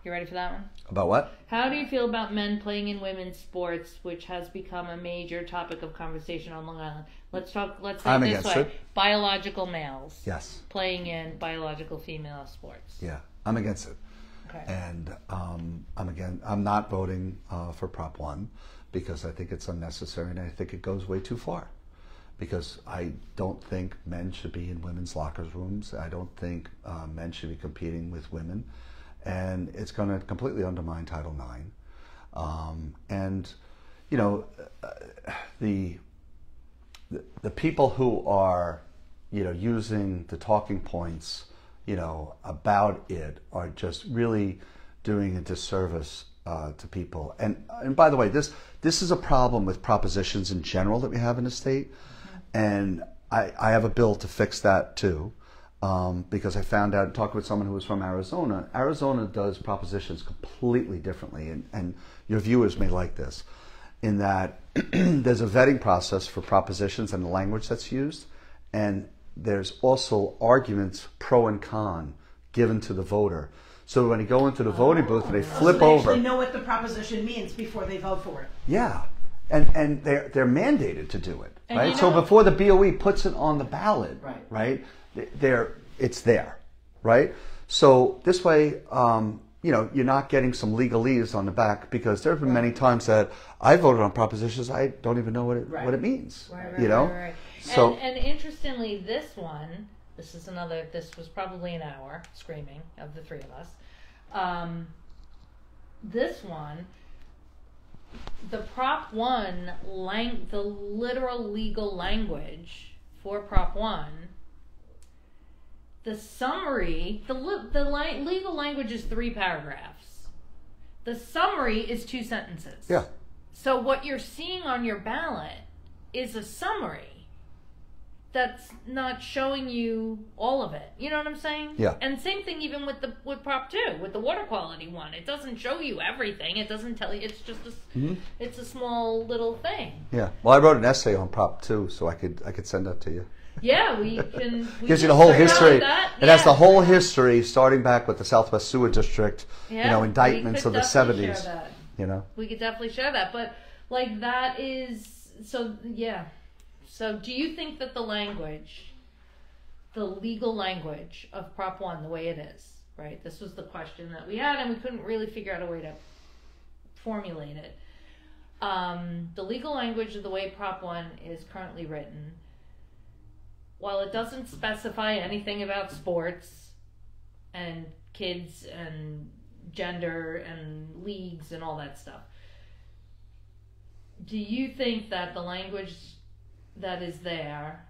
You ready for that one? About what? How do you feel about men playing in women's sports, which has become a major topic of conversation on Long Island? Let's say I'm it this against way. it. Biological males. Yes. Playing in biological female sports. Yeah, I'm against it. Okay. And I'm not voting for Prop 1 because I think it's unnecessary and I think it goes way too far. Because I don't think men should be in women's locker rooms. I don't think men should be competing with women. And it's going to completely undermine Title IX. And, you know, the people who are, you know, using the talking points, you know, about it are just really doing a disservice to people. And by the way, this is a problem with propositions in general that we have in the state. And I have a bill to fix that too. Because I found out, talking with someone who was from Arizona, Arizona does propositions completely differently, and your viewers may like this, in that there's a vetting process for propositions and the language that's used, and there's also arguments pro and con given to the voter. So when you go into the voting booth and they flip they over, actually know what the proposition means before they vote for it. yeah, and they're mandated to do it, And right? you know, So before the BOE puts it on the ballot, Right. it's there, right? So this way, you know, you're not getting some legalese on the back, because there have been many times that I voted on propositions I don't even know what it means, you know? Right. So And interestingly, this was probably an hour screaming of the three of us. This one, the Prop 1, the literal legal language for Prop 1, the summary, the legal language is 3 paragraphs. The summary is 2 sentences. yeah, So what you're seeing on your ballot is a summary that's not showing you all of it. You know what I'm saying? Yeah. And same thing even with Prop 2, with the water quality one. It doesn't show you everything. It doesn't tell you. It's just it's a small little thing. yeah. Well, I wrote an essay on Prop 2, so I could send that to you. Yeah, we can. Gives you the whole history. It has the Yeah. whole history, starting back with the Southwest Sewer District, you know, indictments we of could the definitely 70s. share that. You know. We could definitely share that, but like that is so. Yeah. So, do you think that the legal language of Prop 1, the way it is, right? This was the question that we had, and we couldn't really figure out a way to formulate it. The legal language of the way Prop 1 is currently written, while it doesn't specify anything about sports and kids and gender and leagues and all that stuff, do you think that the language that is there,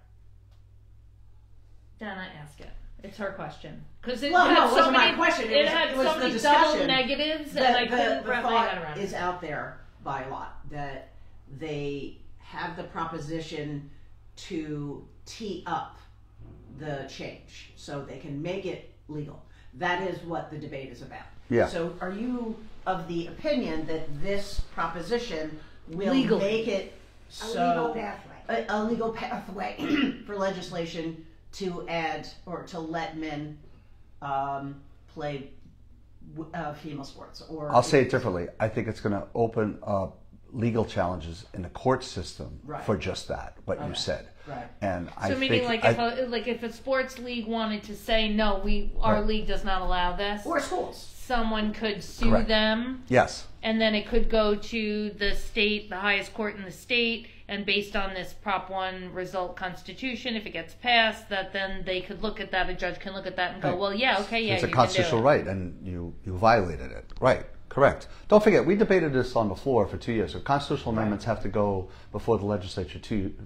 Dana, ask it. It's her question. Because it had so many, question. It had so many double negatives, and I couldn't wrap my head around it. Is out there by a lot that they have the proposition to tee up the change so they can make it legal. That is what the debate is about. Yeah. So are you of the opinion that this proposition will make it a legal pathway for legislation to add or to let men play female sports? Or I'll say it differently. I think it's going to open up legal challenges in the court system for just that, what you said. Right. And so meaning if a sports league wanted to say no, our league does not allow this, or schools, someone could sue them. Yes. And then it could go to the state, the highest court in the state, and based on this Prop 1 result constitution, if it gets passed, that then they could look at that, a judge can look at that and go, well, yeah, okay, yeah, it's a you constitutional can do it. right, and you violated it. Right, correct. Don't forget, we debated this on the floor for 2 years. So constitutional amendments have to go before the legislature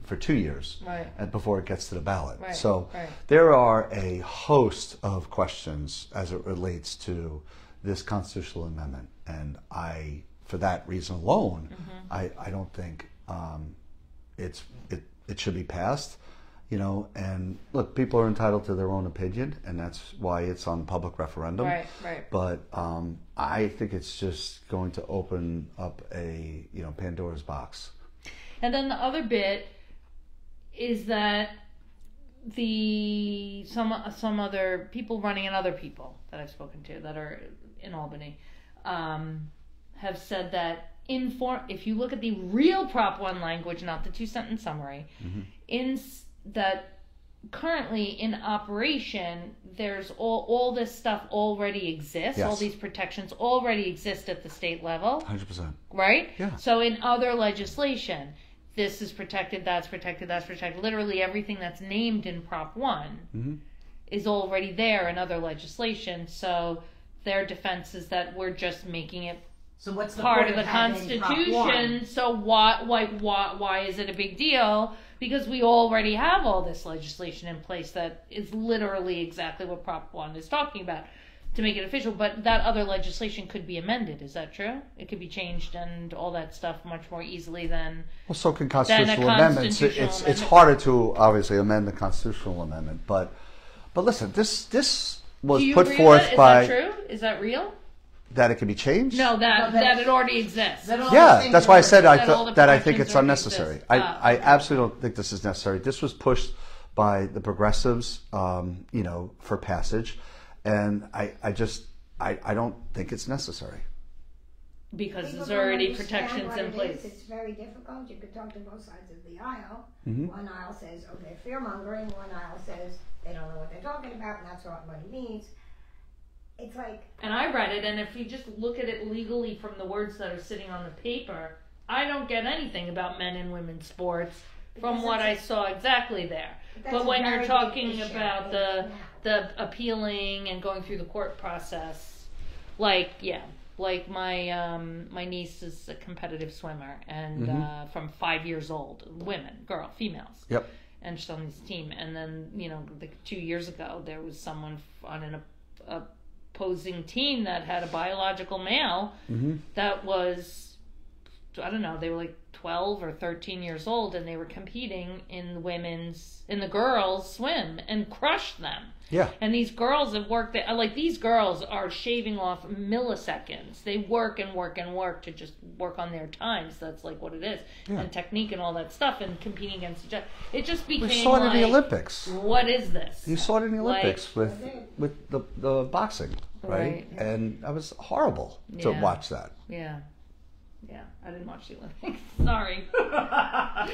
for 2 years before it gets to the ballot. Right. So there are a host of questions as it relates to this constitutional amendment, and for that reason alone, I don't think it should be passed, you know. And look, people are entitled to their own opinion, and that's why it's on public referendum. Right. But I think it's just going to open up a Pandora's box. And then the other bit is that some other people running and other people that I've spoken to that are in Albany have said that if you look at the real Prop 1 language, not the 2-sentence summary, that currently in operation, there's all this stuff already exists. Yes. All these protections already exist at the state level. 100%. Right? Yeah. So in other legislation, this is protected, that's protected, that's protected. Literally everything that's named in Prop 1 is already there in other legislation. So their defense is that we're just making it So what's the part point of the having Prop 1? Constitution. So why is it a big deal? Because we already have all this legislation in place that is literally exactly what Prop 1 is talking about to make it official. But that other legislation could be amended. Is that true? It could be changed and all that stuff much more easily than. Well, so can constitutional amendments. Constitutional It's harder to obviously amend the constitutional amendment, but listen, this was Do you put agree forth with that? by Is that true? Is that real? that it can be changed. No, that it already exists. Yeah, that's why I said That all the that I think protections it's already unnecessary. exist. I absolutely don't think this is necessary. This was pushed by the progressives, for passage, and I don't think it's necessary. Because People there's don't already understand protections what in it place. is. It's very difficult. You could talk to both sides of the aisle. Mm-hmm. One aisle says, okay, fear mongering. One aisle says they don't know what they're talking about, and that's what money means. It's like. And I read it, and if you just look at it legally from the words that are sitting on the paper, I don't get anything about men and women's sports from what I saw exactly there. But when you're talking about the appealing and going through the court process, like my niece is a competitive swimmer, and from 5 years old, females. Yep. And she's on this team, and then 2 years ago there was someone on an opposing team that had a biological male that was, I don't know, they were like 12 or 13 years old, and they were competing in the girls swim and crushed them. Yeah. And these girls have worked, these girls are shaving off milliseconds. They work and work and work to just work on their times. That's like what it is. Yeah. And technique and all that stuff, and competing against each other. It just became We saw it in the Olympics. What is this? You saw it in the Olympics with the boxing, right? And that was horrible to watch that. Yeah. Yeah, I didn't watch the Olympics. Sorry.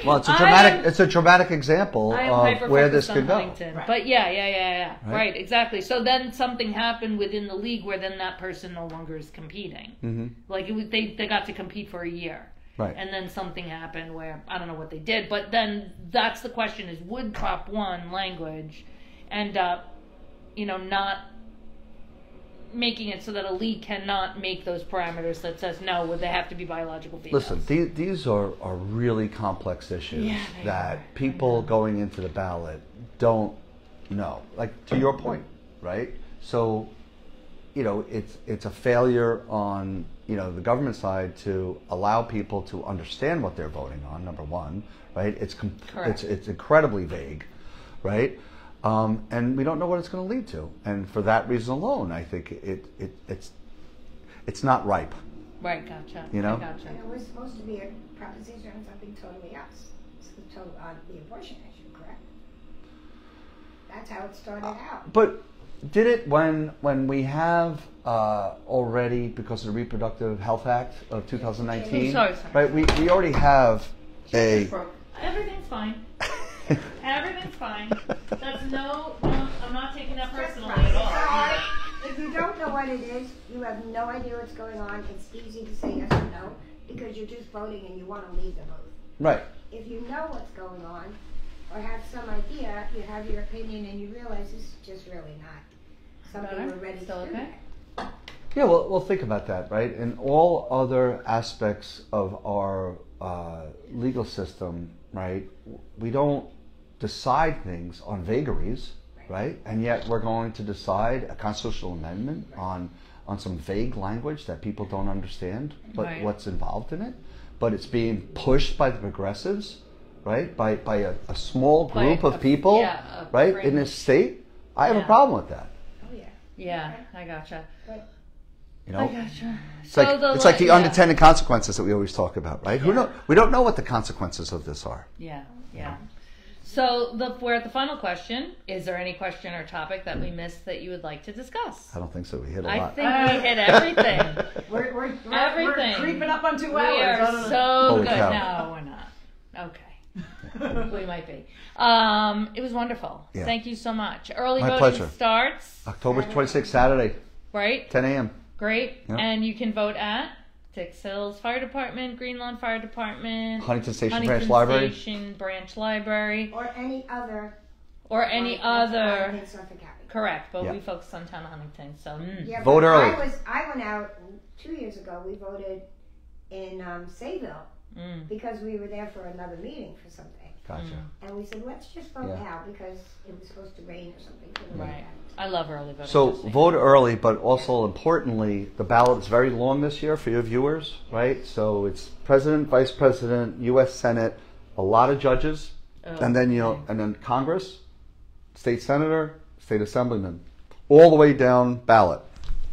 Well, it's a dramatic example of where this could go. Right. But yeah. Right, exactly. So then something happened within the league where then that person no longer is competing. Mm-hmm. Like they got to compete for a year. Right. And then something happened where I don't know what they did, but then that's the question: is would Prop 1 language end up, not making it so that a league cannot make those parameters that says no, would they have to be biological females? Listen, these are really complex issues that people going into the ballot don't know. Like, to your point, right? So, it's a failure on the government side to allow people to understand what they're voting on. Number one, right? It's incredibly vague, right? And we don't know what it's going to lead to, and for that reason alone, I think it's not ripe. Right, gotcha. I gotcha. And it was supposed to be a proposition on something totally else. It's the abortion issue, correct? That's how it started out. But did it when we have already, because of the Reproductive Health Act of 2019? Sorry. Right, we already have Everything's fine. Everything's fine. No, I'm not taking that personally at all. If you don't know what it is, you have no idea what's going on. It's easy to say yes or no because you're just voting and you want to leave the vote. Right. If you know what's going on or have some idea, you have your opinion and you realize this is just really not something we're ready to do. Yeah, well, think about that, right? In all other aspects of our legal system, right, we don't decide things on vagaries, right? And yet we're going to decide a constitutional amendment on some vague language that people don't understand what's involved in it. But it's being pushed by the progressives, right? By a small group of people, right? In this state. I have a problem with that. Oh, yeah. Yeah, I gotcha. I gotcha. It's like the unintended consequences that we always talk about, right? We don't know what the consequences of this are. Yeah. So we're at the final question. Is there any question or topic that we missed that you would like to discuss? I don't think so. We hit a I lot. think we hit everything. We're Everything. creeping up on 2 We hours. are so Holy good. cow. No, we're not. Okay. We might be. It was wonderful. Yeah. Thank you so much. Early My voting pleasure. starts, October 26th, Saturday, right? 10 a.m. Great. Yeah. And you can vote at Dix Hills Fire Department, Green Lawn Fire Department, Huntington Station Huntington Branch Library. Station Branch Library, Or any other. or any other. In Suffolk County. Correct, but Yeah. we focus on Town of Huntington. So Yeah, Vote but early. I went out 2 years ago. We voted in Sayville because we were there for another meeting for something. Gotcha. And we said, let's just vote Yeah. now because it was supposed to rain or something. right. I love early voting. So Tuesday. vote early, but also importantly, the ballot is very long this year for your viewers, right? So it's president, vice president, U.S. Senate, a lot of judges, and then and then Congress, state senator, state assemblyman, all the way down ballot.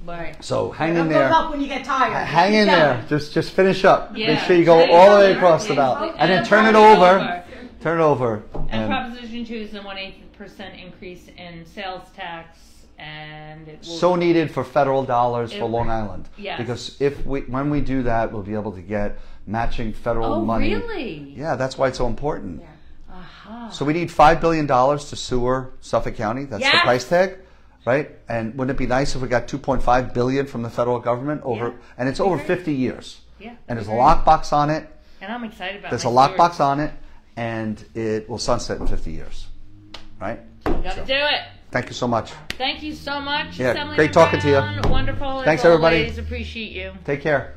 Right. So hang in Don't there. give up when you get tired. Hang Keep in going. there. Just finish up. Yeah. Make sure you go Finish all the way up. across the Yeah. ballot, and then And turn it turn it over. over. Turn it over. And Proposition 2 is a 1/8% increase in sales tax, and it will So needed for federal dollars for It- Long Island. Yes. Because when we do that, we'll be able to get matching federal money. Really? Yeah, that's why it's so important. Yeah. Aha. So we need $5 billion to sewer Suffolk County. That's the Yes. price tag, right? And wouldn't it be nice if we got $2.5 billion from the federal government over, Yeah. and it's over 50 years. Yeah. And there's a lockbox on it. And I'm excited about There's a my lockbox series. on it, and it will sunset in 50 years, right? We gotta do it. Thank you so much. Thank you so much. Yeah, Assemblyman great talking to you. Brown. Wonderful. Thanks, as everybody. Always. Appreciate you. Take care.